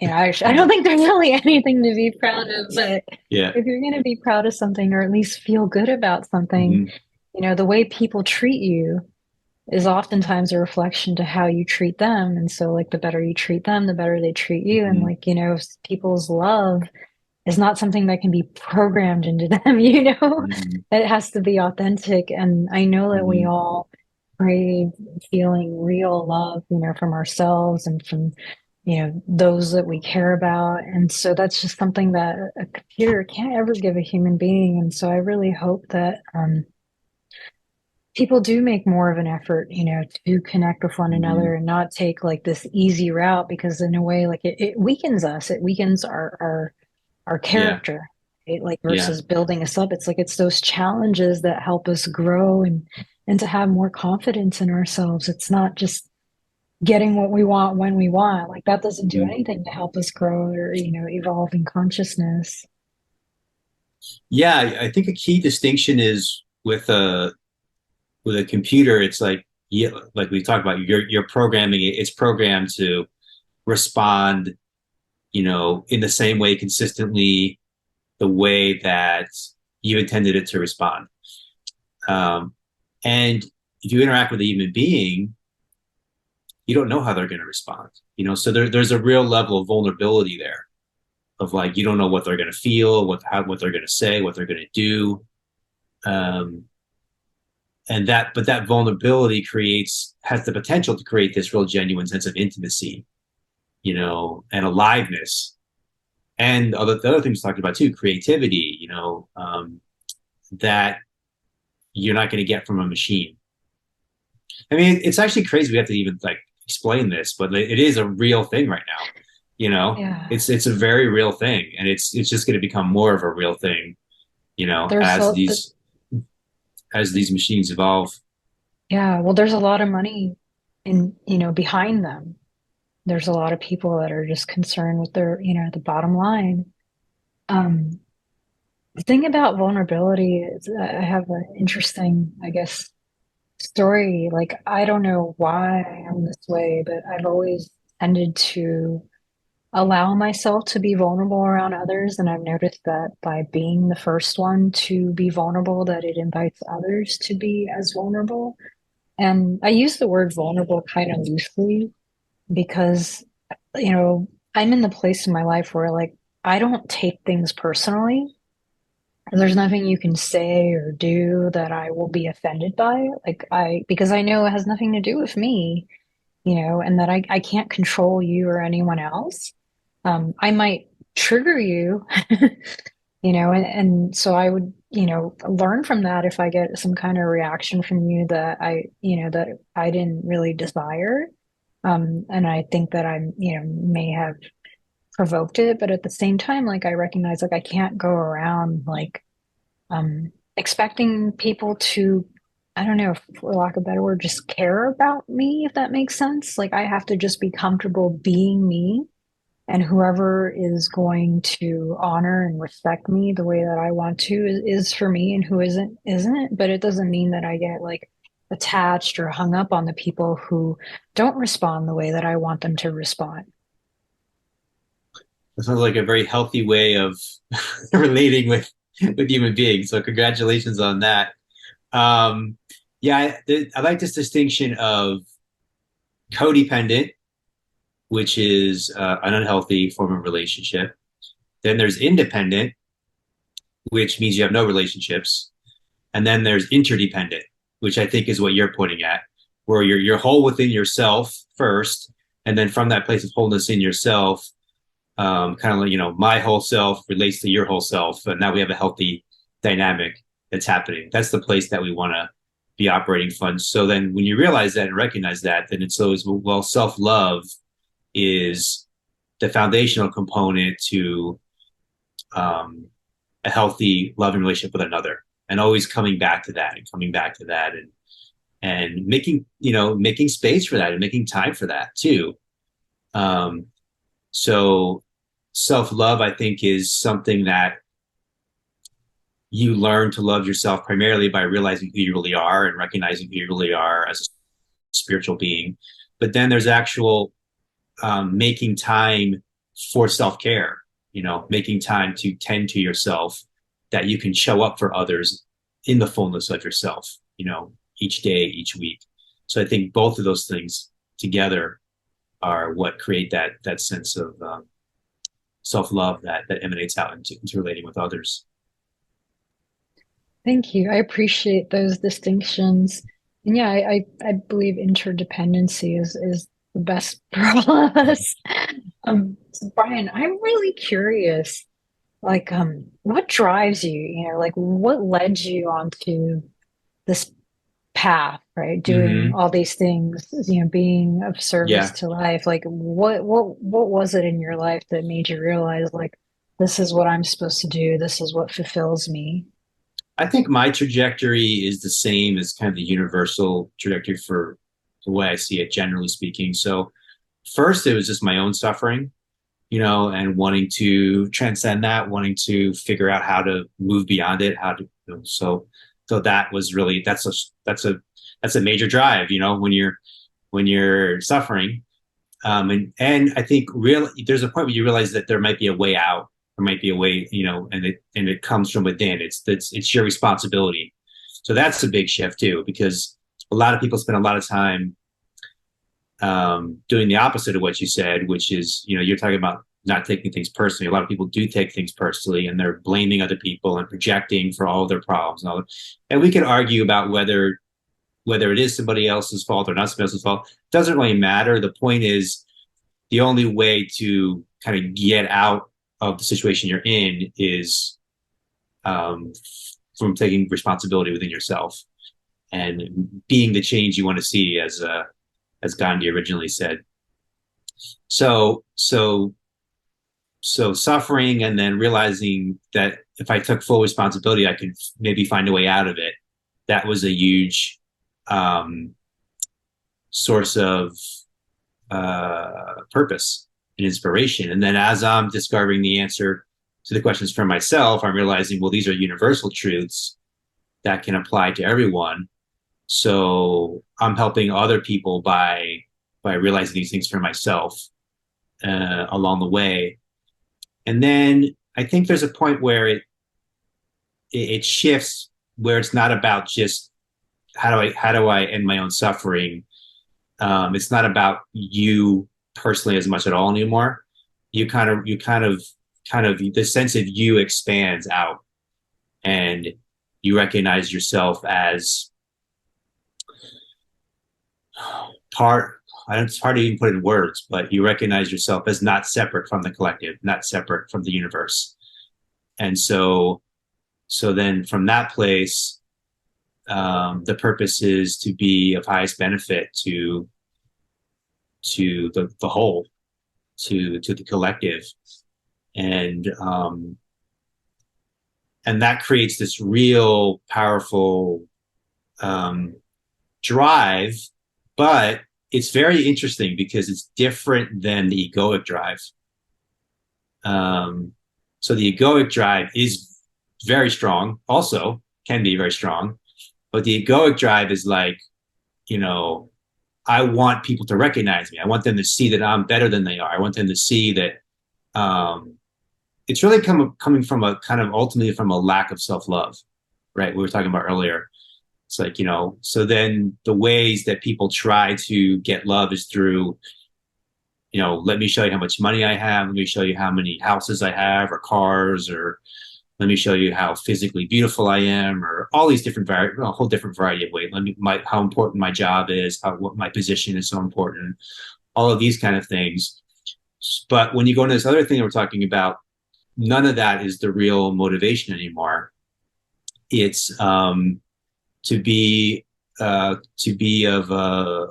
I don't think there's really anything to be proud of, but Yeah. if you're going to be proud of something or at least feel good about something, Mm-hmm. the way people treat you is oftentimes a reflection to how you treat them. And so, like, the better you treat them, the better they treat you. And, Mm-hmm. like, people's love is not something that can be programmed into them, Mm-hmm. It has to be authentic. And I know that we Mm-hmm. all crave feeling real love, from ourselves and from, those that we care about. And so that's just something that a computer can't ever give a human being. And so I really hope that people do make more of an effort, to connect with one Mm-hmm. another and not take like this easy route, because in a way, like it weakens us. It weakens our Yeah. character, right? Like Yeah. versus building us up. It's like it's those challenges that help us grow and to have more confidence in ourselves. It's not just getting what we want when we want. Like that doesn't do Mm-hmm. anything to help us grow or, evolve in consciousness. Yeah. I think a key distinction is with a computer, it's like, yeah, like we talked about, you're programming it. It's programmed to respond, in the same way consistently, the way that you intended it to respond. Um, and if you interact with a human being, you don't know how they're going to respond. So there's a real level of vulnerability there of like, you don't know what they're going to feel, what they're going to say, what they're going to do. Um, but that vulnerability has the potential to create this real genuine sense of intimacy, and aliveness, and the other things talked about too, creativity, that you're not going to get from a machine. I mean, it's actually crazy we have to even like explain this, but it is a real thing right now. Yeah. It's a very real thing, and it's just going to become more of a real thing, There's as these machines evolve. yeah, well, there's a lot of money behind them. There's a lot of people that are just concerned with the bottom line. Um, the thing about vulnerability is I have an interesting, I guess, story. Like, I don't know why I am this way, but I've always tended to allow myself to be vulnerable around others. And I've noticed that by being the first one to be vulnerable, that it invites others to be as vulnerable. And I use the word vulnerable kind of loosely because, you know, I'm in the place in my life where like I don't take things personally. There's nothing you can say or do that I will be offended by. Because I know it has nothing to do with me, and that I can't control you or anyone else. I might trigger you, and so I would, learn from that if I get some kind of reaction from you that I didn't really desire. And I think that may have provoked it, but at the same time, like I recognize like I can't go around like expecting people to, I don't know, for lack of a better word, just care about me, if that makes sense. Like I have to just be comfortable being me, and whoever is going to honor and respect me the way that I want to is for me, and who isn't. But it doesn't mean that I get like attached or hung up on the people who don't respond the way that I want them to respond. It sounds like a very healthy way of relating with human beings. So congratulations on that. Um, yeah, I like this distinction of codependent, which is an unhealthy form of relationship. Then there's independent, which means you have no relationships. And then there's interdependent, which I think is what you're pointing at, where you're whole within yourself first, and then from that place of wholeness in yourself, kind of like my whole self relates to your whole self, and now we have a healthy dynamic that's happening. That's the place that we want to be operating from. So then, when you realize that and recognize that, then it's always, well, self love is the foundational component to um, a healthy, loving relationship with another, and always coming back to that and coming back to that, and making space for that and making time for that too. Um, so self love, I think, is something that you learn to love yourself primarily by realizing who you really are and recognizing who you really are as a spiritual being. But then there's actual making time for self care, making time to tend to yourself, that you can show up for others in the fullness of yourself, each day, each week. So I think both of those things together are what create that sense of self love that emanates out into relating with others. Thank you. I appreciate those distinctions. And yeah, I believe interdependency is the best for all of us. So Brian, I'm really curious, like, what drives you, like what led you onto this path, right? Doing Mm-hmm. all these things, being of service Yeah, to life. Like what was it in your life that made you realize like this is what I'm supposed to do, this is what fulfills me? I think my trajectory is the same as kind of the universal trajectory for the way I see it, generally speaking. So first, it was just my own suffering, and wanting to transcend that, wanting to figure out how to move beyond it, how to, so that was really, that's a major drive, when you're suffering. And I think there's a point where you realize that there might be a way out, there might be a way, and it comes from within. It's your responsibility. So that's a big shift too, because a lot of people spend a lot of time doing the opposite of what you said, which is, you're talking about not taking things personally. A lot of people do take things personally, and they're blaming other people and projecting for all of their problems. And we could argue about whether it is somebody else's fault or not somebody else's fault. It doesn't really matter. The point is, the only way to kind of get out of the situation you're in is um, from taking responsibility within yourself and being the change you want to see, as Gandhi originally said. So so so suffering, and then realizing that if I took full responsibility, I could maybe find a way out of it. That was a huge um, source of purpose and inspiration. And then as I'm discovering the answer to the questions for myself, I'm realizing, well, these are universal truths that can apply to everyone. So I'm helping other people by realizing these things for myself along the way. And then I think there's a point where it shifts, where it's not about just how do I end my own suffering. It's not about you personally as much at all anymore. You kind of the sense of you expands out, and you recognize yourself as part. It's hard to even put in words, but you recognize yourself as not separate from the collective, not separate from the universe. And so then from that place, the purpose is to be of highest benefit to the whole, to the collective, and that creates this real powerful um, drive. But it's very interesting because it's different than the egoic drive. Um, so the egoic drive is very strong, also can be very strong, but the egoic drive is like, you know, I want people to recognize me. I want them to see that I'm better than they are. I want them to see that it's really coming from a kind of ultimately from a lack of self-love, right? We were talking about earlier. It's like, so then the ways that people try to get love is through, let me show you how much money I have. Let me show you how many houses I have or cars, or let me show you how physically beautiful I am, or all these different, a whole different variety of ways. How important my job is, what my position is so important, all of these kind of things. But when you go into this other thing that we're talking about, none of that is the real motivation anymore. It's to be of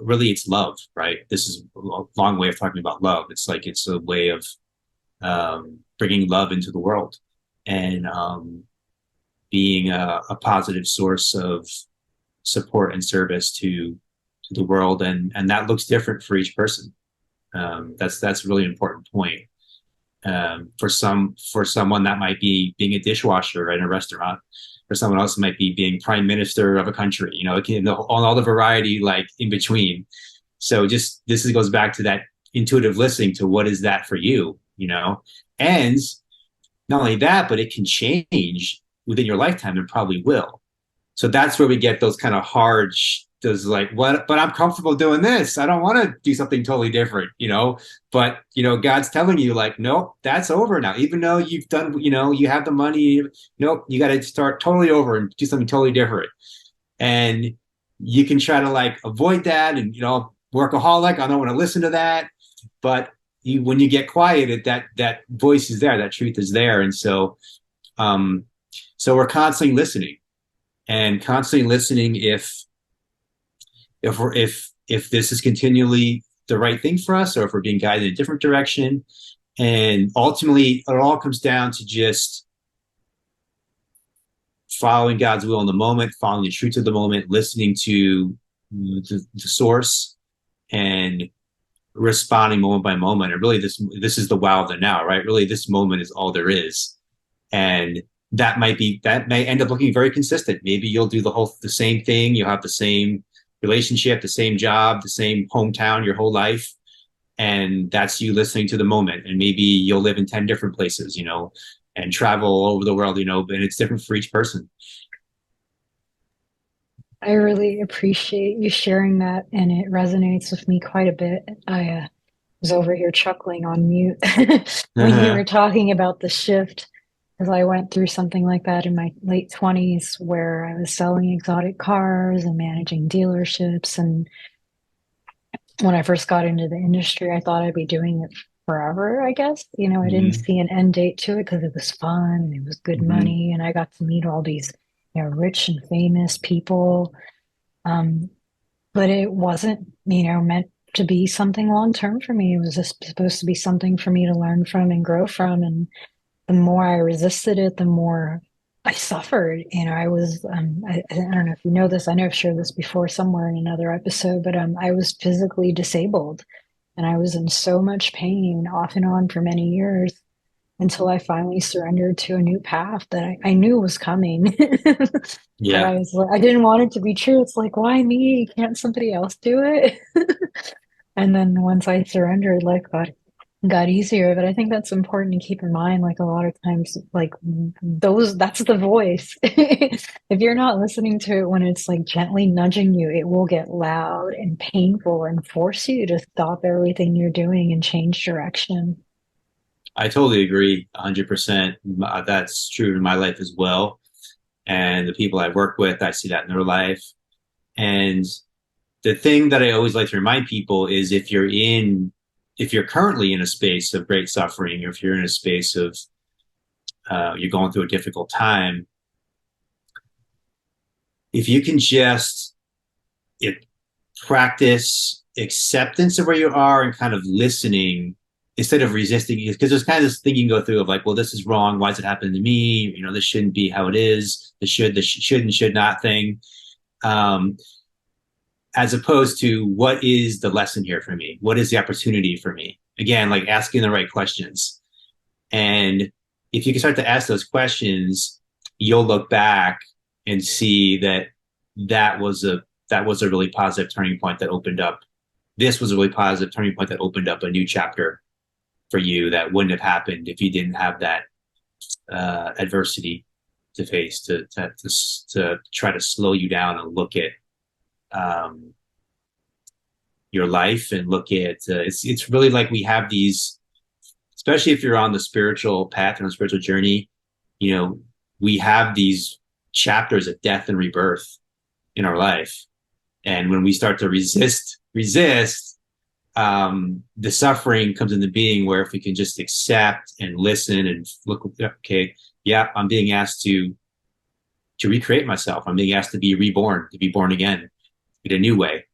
really, it's love, right? This is a long way of talking about love. It's like it's a way of bringing love into the world, and being a positive source of support and service to the world, and that looks different for each person. That's a really important point. For someone that might be being a dishwasher in a restaurant. For someone else, it might be being prime minister of a country. On all the variety like in between. So just this goes back to that intuitive listening to what is that for you, and not only that, but it can change within your lifetime and probably will. So that's where we get those kind of hard, those like, what, but I'm comfortable doing this. I don't want to do something totally different, but, God's telling you like, nope, that's over now. Even though you've done, you have the money, nope, you got to start totally over and do something totally different. And you can try to like avoid that and, workaholic, I don't want to listen to that. But when you get quieted, that voice is there, that truth is there. And so we're constantly listening. And constantly listening if this is continually the right thing for us, or if we're being guided in a different direction. And ultimately, it all comes down to just following God's will in the moment, following the truth of the moment, listening to the source, and responding moment by moment. And really, this is the wow of the now, right? Really, this moment is all there is. And that may end up looking very consistent. Maybe you'll do the same thing. You'll have the same relationship, the same job, the same hometown your whole life. And that's you listening to the moment. And maybe you'll live in 10 different places, and travel all over the world, and it's different for each person. I really appreciate you sharing that, and it resonates with me quite a bit. I was over here chuckling on mute when you were talking about the shift, because I went through something like that in my late 20s where I was selling exotic cars and managing dealerships. And when I first got into the industry, I thought I'd be doing it forever, I guess. I didn't Hmm. see an end date to it because it was fun and it was good Hmm. money, and I got to meet all these, rich and famous people. Um, but it wasn't, meant to be something long term for me. It was just supposed to be something for me to learn from and grow from. And the more I resisted it, the more I suffered. I don't know if you know this. I know I've shared this before somewhere in another episode, but I was physically disabled and I was in so much pain off and on for many years until I finally surrendered to a new path that I knew was coming. But Yeah. I didn't want it to be true. It's like, why me? Can't somebody else do it? And then once I surrendered, life got easier. But I think that's important to keep in mind. Like a lot of times, like that's the voice. If you're not listening to it when it's like gently nudging you, it will get loud and painful and force you to stop everything you're doing and change direction. I totally agree 100%. That's true in my life as well. And the people I work with, I see that in their life. And the thing that I always like to remind people is if you're currently in a space of great suffering, or if you're in a space of, you're going through a difficult time, if you can just it, practice acceptance of where you are and kind of listening instead of resisting, because there's kind of this thing you can go through of like, well, this is wrong. Why is it happening to me? This shouldn't be how it is. The should and should not thing. Um, as opposed to what is the lesson here for me? What is the opportunity for me? Again, like asking the right questions. And if you can start to ask those questions, you'll look back and see that that was a that was a really positive turning point that opened up. This was a really positive turning point that opened up a new chapter for you that wouldn't have happened if you didn't have that adversity to face to try to slow you down and look at um, your life and look at it's really like we have these, especially if you're on the spiritual path and on the spiritual journey, you know, we have these chapters of death and rebirth in our life. And when we start to resist, the suffering comes into being where if we can just accept and listen and look, okay, yeah, I'm being asked to recreate myself. I'm being asked to be born again in a new way.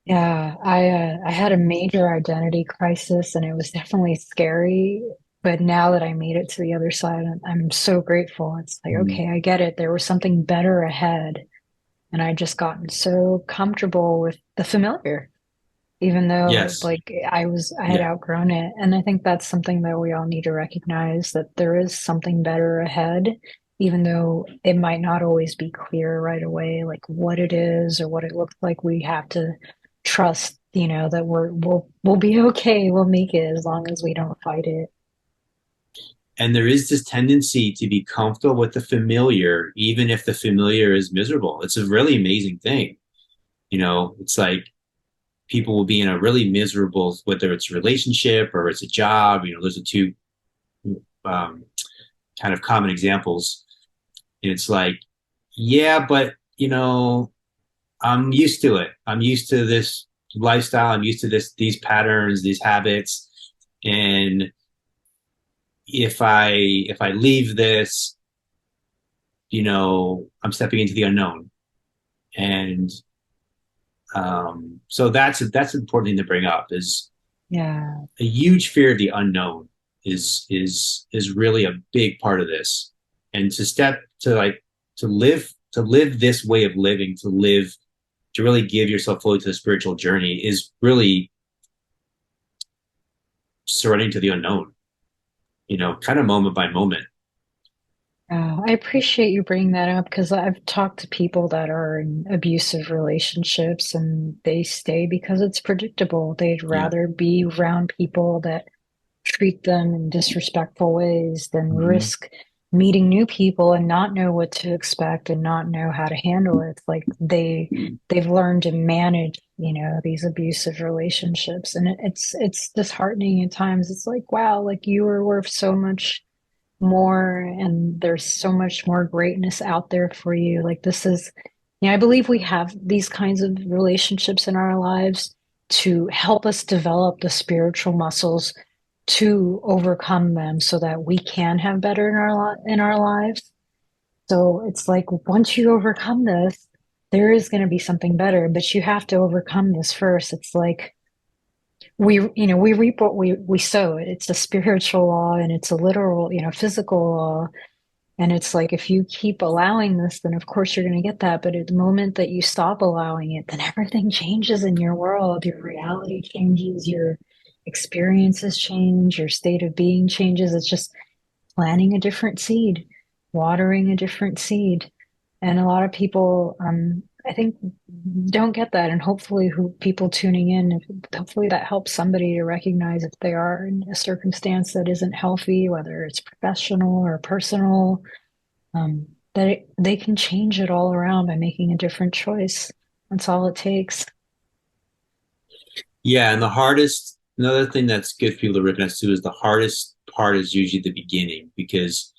Yeah, I had a major identity crisis and it was definitely scary. But now that I made it to the other side, I'm so grateful. It's like, Mm-hmm. okay, I get it. There was something better ahead. And I just gotten so comfortable with the familiar, even though Yes. like I had Yeah. outgrown it. And I think that's something that we all need to recognize that there is something better ahead, even though it might not always be clear right away, like what it is or what it looks like. We have to trust, that we'll be okay. We'll make it as long as we don't fight it. And there is this tendency to be comfortable with the familiar, even if the familiar is miserable. It's a really amazing thing. It's like people will be in a really miserable, whether it's a relationship or it's a job. Those are two um, kind of common examples. And it's like, yeah, but I'm used to it. I'm used to this lifestyle. I'm used to these patterns, these habits. And if I leave this, I'm stepping into the unknown. And so that's an important thing to bring up is Yeah. a huge fear of the unknown is really a big part of this. And to step to like to live this way of living, to really give yourself fully to the spiritual journey is really surrendering to the unknown, kind of moment by moment. I appreciate you bringing that up because I've talked to people that are in abusive relationships and they stay because it's predictable. They'd Yeah. rather be around people that treat them in disrespectful ways than Hmm. risk. meeting new people and not know what to expect and not know how to handle it. It's like they've learned to manage, these abusive relationships. And it's disheartening at times. It's like, wow, like you were worth so much more and there's so much more greatness out there for you. Like this is, I believe we have these kinds of relationships in our lives to help us develop the spiritual muscles to overcome them so that we can have better in our lives. So it's like once you overcome this, there is going to be something better, but you have to overcome this first. It's like we reap what we sow. It's a spiritual law and it's a literal, physical law. And it's like if you keep allowing this, then of course you're going to get that. But at the moment that you stop allowing it, then everything changes in your world. Your reality changes, your experiences change, your state of being changes. It's just planting a different seed, watering a different seed. And a lot of people, I think, don't get that. And hopefully, who people tuning in, hopefully that helps somebody to recognize if they are in a circumstance that isn't healthy, whether it's professional or personal, they can change it all around by making a different choice. That's all it takes. Yeah, and another thing that's good for people to recognize too is the hardest part is usually the beginning because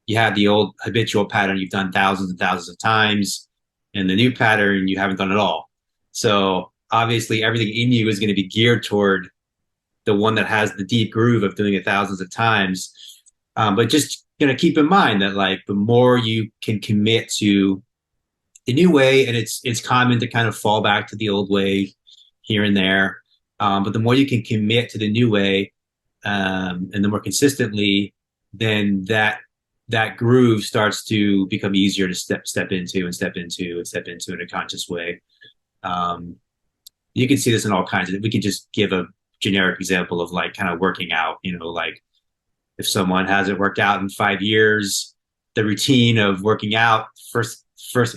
you have the old habitual pattern you've done thousands and thousands of times, and the new pattern you haven't done at all. So obviously, everything in you is going to be geared toward the one that has the deep groove of doing it thousands of times. But just keep in mind that like the more you can commit to the new way, and it's common to kind of fall back to the old way here and there. But the more you can commit to the new way, and the more consistently, then that groove starts to become easier to step into and step into in a conscious way. Um, you can see this in all kinds of. We could just give a generic example of like kind of working out. Like if someone hasn't worked out in 5 years, the routine of working out first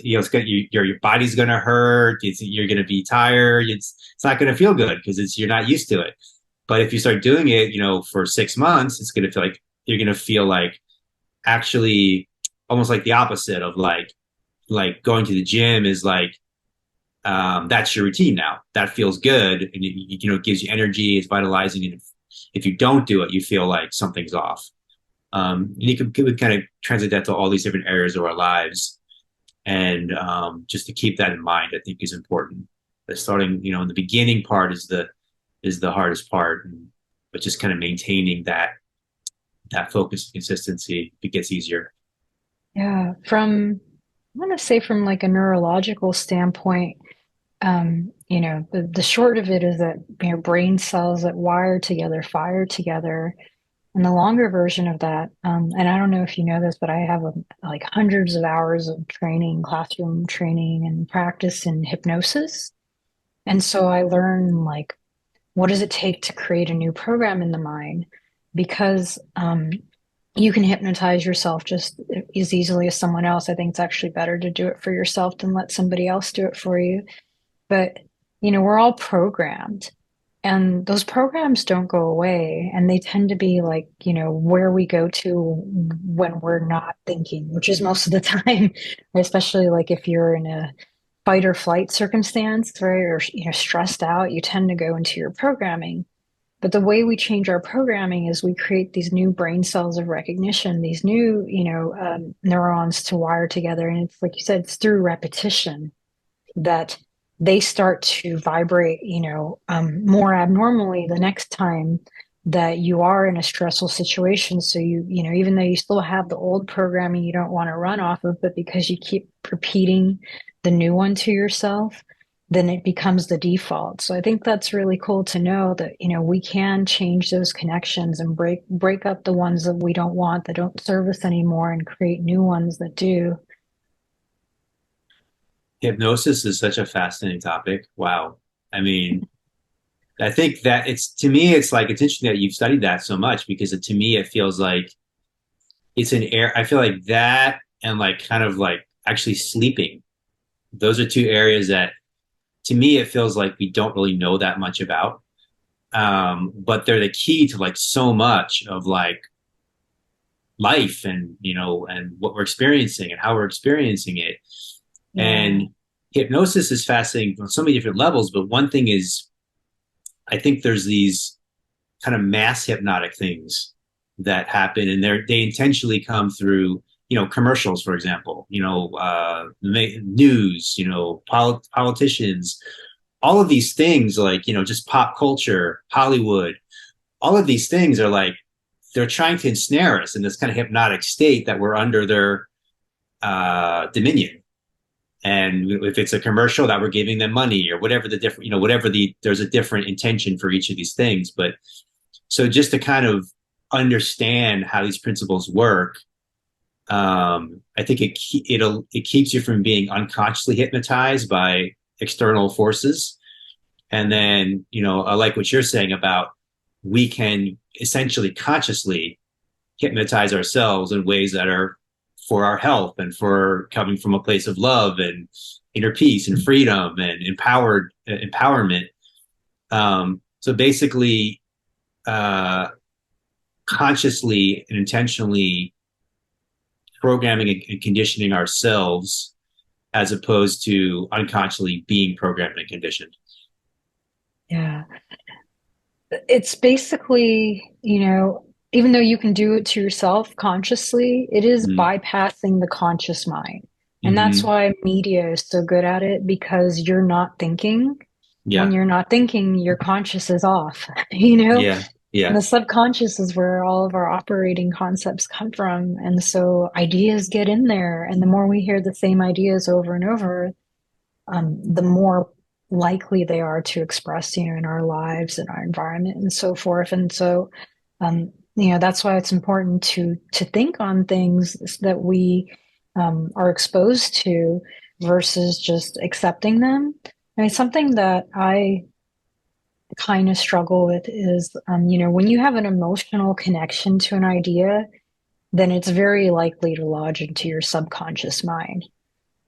your body's going to hurt. You're going to be tired. It's not going to feel good because you're not used to it. But if you start doing it, for 6 months, it's going to feel like you're going to feel like actually almost like the opposite of like going to the gym is like that's your routine now. That feels good, and it gives you energy. It's vitalizing, and if you don't do it, you feel like something's off. And you can kind of translate that to all these different areas of our lives, and just to keep that in mind, I think is important. The starting, in the beginning part is the hardest part, but just kind of maintaining that focus and consistency, it gets easier. Yeah, I want to say from like a neurological standpoint, the short of it is that brain cells that wire together fire together. And the longer version of that, and I don't know if you know this, but I have like hundreds of hours of training, classroom training and practice in hypnosis. And so I learn like what does it take to create a new program in the mind? Because you can hypnotize yourself just as easily as someone else. I think it's actually better to do it for yourself than let somebody else do it for you. But, we're all programmed and those programs don't go away. And they tend to be like, where we go to when we're not thinking, which is most of the time, especially like if you're in a fight or flight circumstance, right? Or, stressed out, you tend to go into your programming. But the way we change our programming is we create these new brain cells of recognition, these new, neurons to wire together. And it's like you said, it's through repetition that they start to vibrate, more abnormally the next time that you are in a stressful situation. So even though you still have the old programming you don't want to run off of, but because you keep repeating the new one to yourself, then it becomes the default. So I think that's really cool to know that, we can change those connections and break up the ones that we don't want, that don't serve us anymore, and create new ones that do. Hypnosis is such a fascinating topic. Wow. I mean, I think that to me, it's like, it's interesting that you've studied that so much because to me, it feels like it's an air. I feel like that and like kind of like actually sleeping. Those are two areas that to me, it feels like we don't really know that much about. But they're the key to like so much of like life and, and what we're experiencing and how we're experiencing it. Yeah. And hypnosis is fascinating on so many different levels. But one thing is, I think there's these kind of mass hypnotic things that happen, and they intentionally come through, commercials, for example, news, politicians, all of these things, like, just pop culture, Hollywood, all of these things are like, they're trying to ensnare us in this kind of hypnotic state that we're under their dominion. And if it's a commercial, that we're giving them money, or whatever the different, there's a different intention for each of these things. But so just to kind of understand how these principles work, I think it keeps you from being unconsciously hypnotized by external forces. And then, I like what you're saying about, we can essentially consciously hypnotize ourselves in ways that are for our health and for coming from a place of love and inner peace and freedom and empowerment. So basically, consciously and intentionally programming and conditioning ourselves, as opposed to unconsciously being programmed and conditioned. Yeah. It's basically, even though you can do it to yourself consciously, it is Mm-hmm. bypassing the conscious mind. And that's Mm-hmm. why media is so good at it, because you're not thinking. When Yeah. you're not thinking, your conscious is off, you know? Yeah. And Yeah. the subconscious is where all of our operating concepts come from. And so ideas get in there. And the more we hear the same ideas over and over, the more likely they are to express, in our lives and our environment and so forth. And so, that's why it's important to think on things that we are exposed to versus just accepting them. I mean, something that I kind of struggle with is, when you have an emotional connection to an idea, then it's very likely to lodge into your subconscious mind.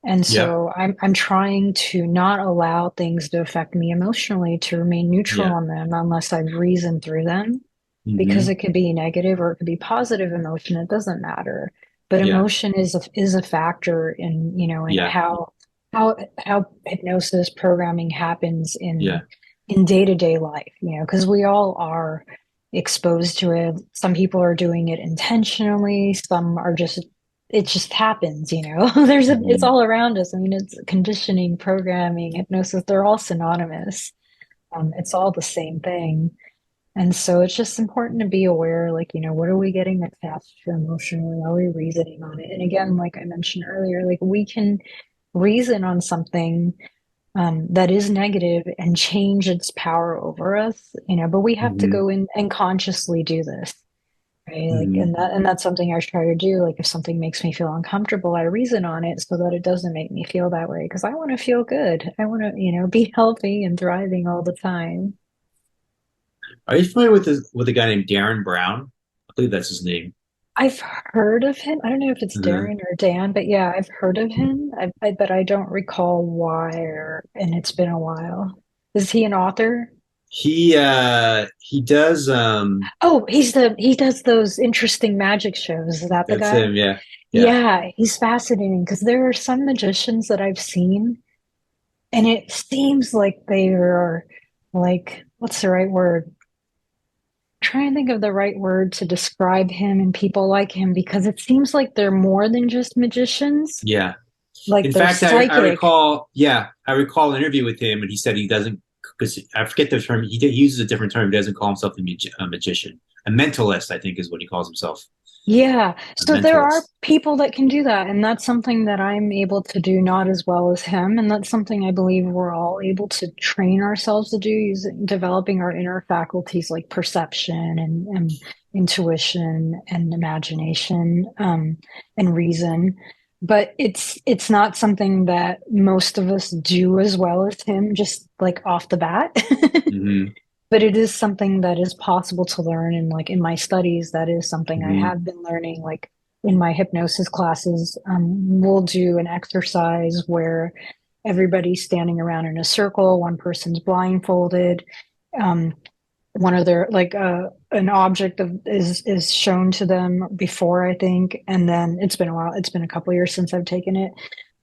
And Yeah. so I'm trying to not allow things to affect me emotionally, to remain neutral Yeah. on them unless I've reasoned through them, because Mm-hmm. it could be negative or it could be positive emotion. It doesn't matter. But Yeah. emotion is a factor in, in Yeah. how hypnosis programming happens Yeah. in day-to-day life, because we all are exposed to it. Some people are doing it intentionally, some are just it just happens, it's Mm-hmm. all around us. I mean, it's conditioning, programming, hypnosis, they're all synonymous. It's all the same thing. And so it's just important to be aware, like, what are we getting attached to emotionally? Are we reasoning on it? And again, like I mentioned earlier, like we can reason on something that is negative and change its power over us, but we have to Mm-hmm. go in and consciously do this. Right. Like, Mm-hmm. and that's something I try to do. Like, if something makes me feel uncomfortable, I reason on it so that it doesn't make me feel that way. Because I want to feel good. I want to, be healthy and thriving all the time. Are you familiar with a guy named Darren Brown? I believe that's his name. I've heard of him. I don't know if it's Uh-huh. Darren or Dan, but yeah, I've heard of him. But I don't recall why, and it's been a while. Is he an author? He does Oh, he does those interesting magic shows. Is that the that's guy? him, yeah. Yeah. Yeah, he's fascinating because there are some magicians that I've seen. And it seems like they are like, what's the right word? Try and think of the right word to describe him and people like him, because it seems like they're more than just magicians. Yeah. Like In they're fact, I psychic. recall, yeah, I recall an interview with him, and he said he doesn't, because I forget the term. He uses a different term. He doesn't call himself a magician. A mentalist, I think, is what he calls himself. Yeah. A So there are mentalist. people that can do that. And that's something that I'm able to do, not as well as him. And that's something I believe we're all able to train ourselves to do, using developing our inner faculties like perception and intuition and imagination, and reason. But it's not something that most of us do as well as him, just like off the bat. Mm-hmm. But it is something that is possible to learn. And like in my studies, that is something I Mm-hmm. have been learning. Like in my hypnosis classes, we'll do an exercise where everybody's standing around in a circle, one person's blindfolded. Um, one of their like an object is shown to them before, I think, and then it's been a while. It's been a couple years since I've taken it.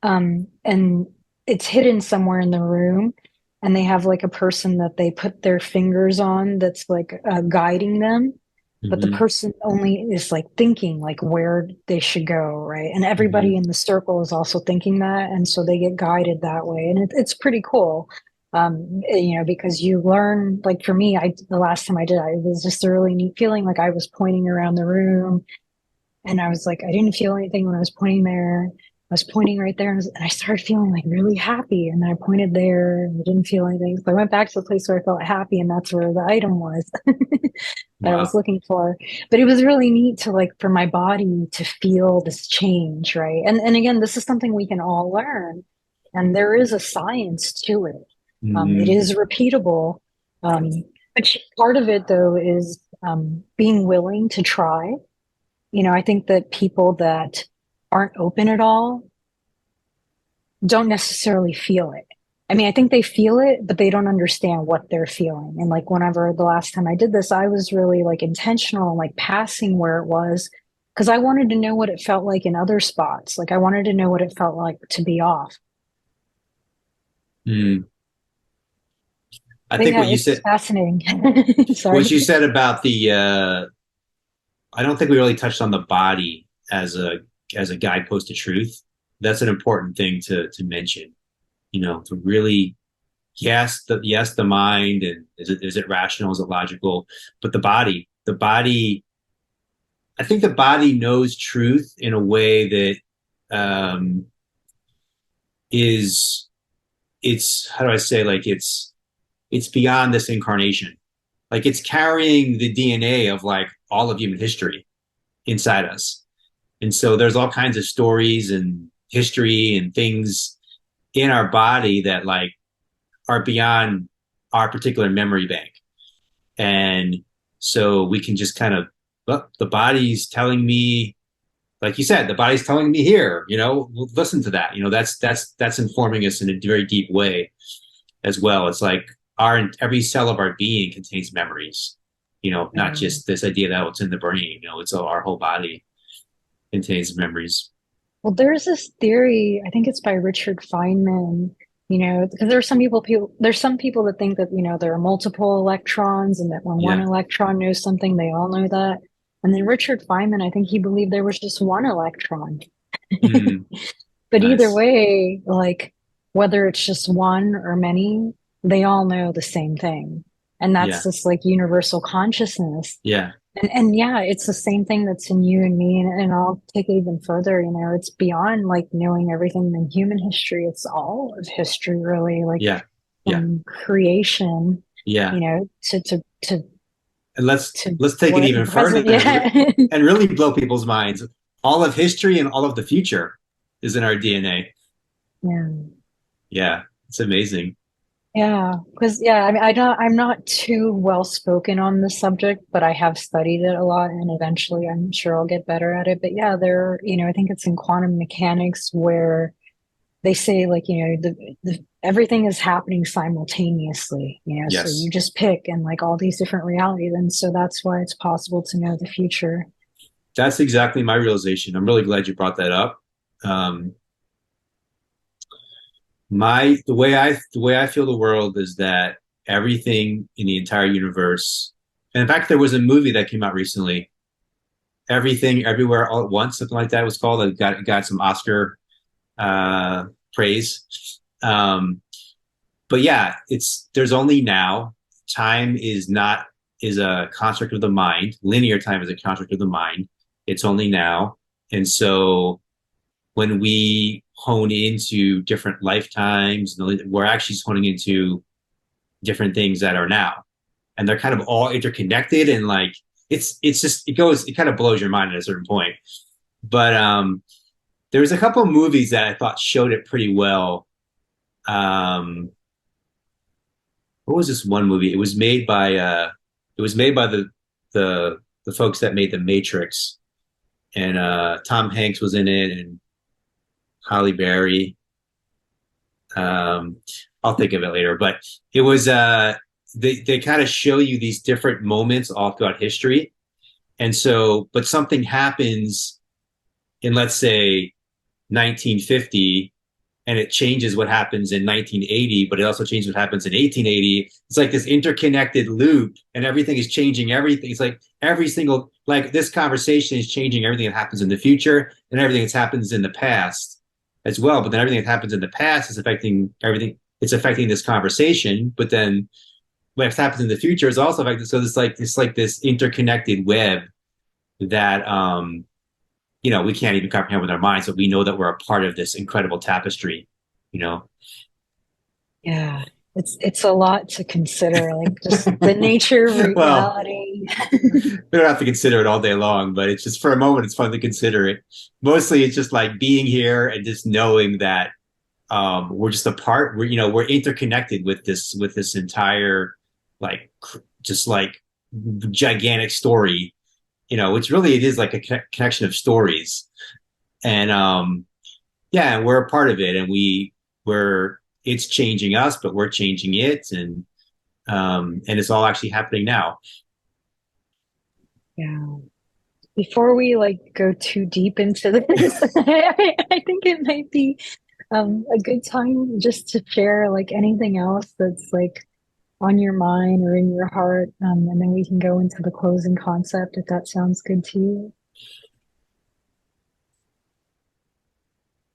And it's hidden somewhere in the room, and they have like a person that they put their fingers on that's like guiding them, but the Hmm. person only is like thinking like where they should go, right? And everybody Hmm. in the circle is also thinking that, and so they get guided that way, and it's pretty cool. Because you learn, like for me, the last time I did, I was just a really neat feeling. Like I was pointing around the room, and I was like, I didn't feel anything when I was pointing there. I was pointing right there, and I started feeling like really happy. And then I pointed there, and I didn't feel anything. So I went back to the place where I felt happy, and that's where the item was that I was Wow. looking for. But it was really neat to like for my body to feel this change, right? And again, this is something we can all learn, and there is a science to it. It Hmm. is repeatable. Um, but part of it, though, is being willing to try. I think that people that aren't open at all don't necessarily feel it. I mean, I think they feel it, but they don't understand what they're feeling. And like whenever the last time I did this, I was really like intentional, like passing where it was, because I wanted to know what it felt like in other spots. Like I wanted to know what it felt like to be off. Mm. I But think yeah, what you it's said, fascinating. what Sorry. you said about I don't think we really touched on the body as a guidepost to truth. That's an important thing to mention. To really yes the mind, and is it rational, is it logical, but the body, I think the body knows truth in a way that um is it's how do I say, like it's beyond this incarnation. Like it's carrying the DNA of like all of human history inside us. And so there's all kinds of stories and history and things in our body that like are beyond our particular memory bank. And so we can just kind of, well, the body's telling me, like you said, the body's telling me here, listen to that. That's informing us in a very deep way as well. It's like our every cell of our being contains memories. Not Um, just this idea that it's in the brain. It's our whole body contains memories. Well, there's this theory, I think it's by Richard Feynman, because there's some people that think that, there are multiple electrons and that when one Yeah. electron knows something, they all know that. And then Richard Feynman, I think he believed there was just one electron. Mm, But either nice. way, like whether it's just one or many, they all know the same thing. And that's Yeah. this like universal consciousness. Yeah. And yeah, it's the same thing that's in you and me. And I'll take it even further, it's beyond like knowing everything in human history. It's all of history, really, like Yeah. Yeah. from creation, Yeah. to And let's take it what even further present. Yeah. and really blow people's minds. All of history and all of the future is in our DNA. Yeah. Yeah. It's amazing. Yeah. Because, yeah, I mean, I'm not too well spoken on this subject, but I have studied it a lot and eventually I'm sure I'll get better at it. But yeah, I think it's in quantum mechanics where they say like everything is happening simultaneously, so you Yes. just pick and like all these different realities, and so that's why it's possible to know the future. That's exactly my realization. I'm really glad you brought that up. Um, the way I feel the world is that everything in the entire universe, and in fact, there was a movie that came out recently, Everything Everywhere All at Once, something like that was called. It got some Oscar uh, praise. Um, but yeah, there's only now. Time is a construct of the mind. Linear time is a construct of the mind. It's only now, and so when we hone into different lifetimes, we're actually honing into different things that are now, and they're kind of all interconnected. And like it kind of blows your mind at a certain point. But there was a couple of movies that I thought showed it pretty well. Um, what was this one movie? It was made by the folks that made The Matrix, and Tom Hanks was in it, and Halle Berry. Um, I'll think of it later, but it was they kind of show you these different moments all throughout history. And so, but something happens in, let's say, 1950, and it changes what happens in 1980, but it also changes what happens in 1880. It's like this interconnected loop, and everything is changing everything. It's like every single, like this conversation is changing everything that happens in the future and everything that happens in the past as well. But then everything that happens in the past is affecting everything. It's affecting this conversation, but then what happens in the future is also affected. So it's like this interconnected web that we can't even comprehend with our minds, but we know that we're a part of this incredible tapestry, you know. Yeah, it's a lot to consider, like just the nature of Well, reality. we don't have to consider it all day long, but it's just for a moment, it's fun to consider it. Mostly, it's just like being here and just knowing that we're just a part. We're interconnected with this entire like just like gigantic story. Which really it is like a connection of stories, and yeah, we're a part of it, and we're it's changing us, but we're changing it, and it's all actually happening now. Yeah. Before we like go too deep into this, I think it might be a good time just to share like anything else that's like on your mind or in your heart, and then we can go into the closing concept if that sounds good to you.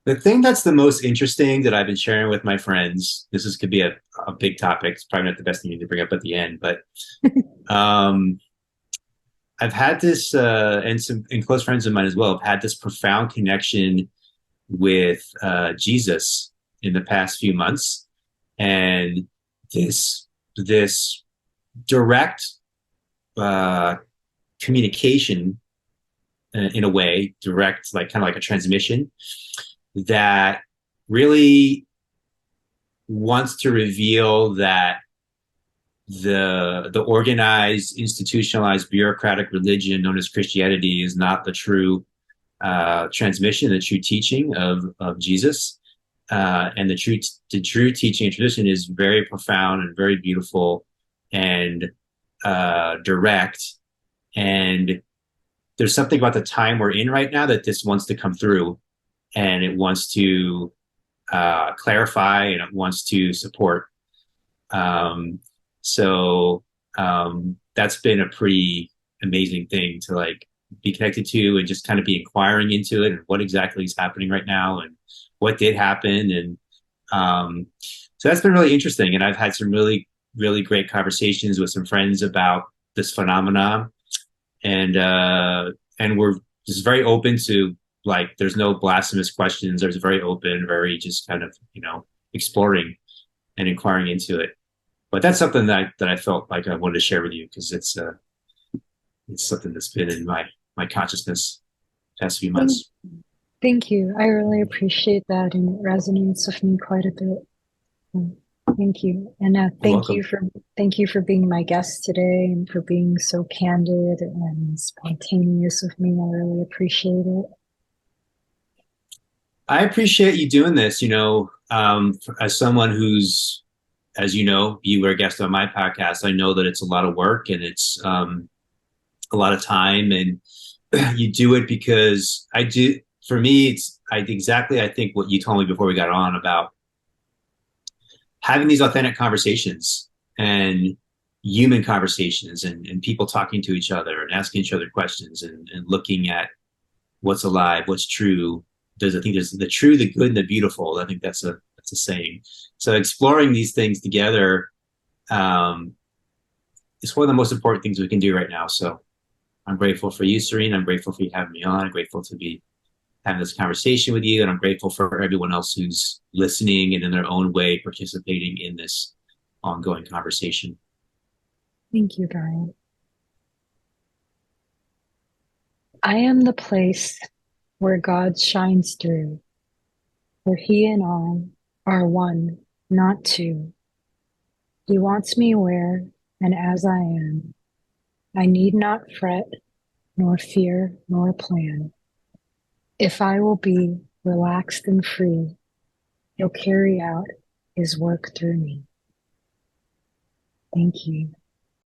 The thing that's the most interesting that I've been sharing with my friends, could be a big topic. It's probably not the best thing to bring up at the end, but um, I've had this, and close friends of mine as well, have had this profound connection with Jesus in the past few months, and this direct uh, communication, in a way, direct, like kind of like a transmission that really wants to reveal that the organized, institutionalized, bureaucratic religion known as Christianity is not the true transmission, the true teaching of Jesus. And the true teaching and tradition is very profound and very beautiful and direct. And there's something about the time we're in right now that this wants to come through, and it wants to clarify, and it wants to support. Um, so that's been a pretty amazing thing to like be connected to, and just kind of be inquiring into it and what exactly is happening right now and what did happen. And so that's been really interesting. And I've had some really, really great conversations with some friends about this phenomenon. And we're just very open to, like, there's no blasphemous questions. There's very open, very just kind of, exploring and inquiring into it. But that's something that I felt like I wanted to share with you, because it's something that's been in my consciousness the past few Thank, months. thank you. I really appreciate that, and it resonates with me quite a bit. Um, Thank you, and You're welcome. thank you for being my guest today and for being so candid and spontaneous with me. I really appreciate it. I appreciate you doing this. As someone who's, as you were a guest on my podcast, I know that it's a lot of work, and it's a lot of time, and you do it because I do. For me, I think what you told me before we got on about having these authentic conversations and human conversations, and people talking to each other and asking each other questions, and looking at what's alive, what's true. I think there's the true, the good, and the beautiful. I think that's a saying. So exploring these things together um, is one of the most important things we can do right now. So I'm grateful for you, Sorinne. I'm grateful for you having me on. I'm grateful to be having this conversation with you, and I'm grateful for everyone else who's listening and in their own way participating in this ongoing conversation. Thank you, Brian. I am the place where God shines through, where He and I are one, not two. He wants me where and as I am. I need not fret, nor fear, nor plan. If I will be relaxed and free, He'll carry out His work through me. Thank you.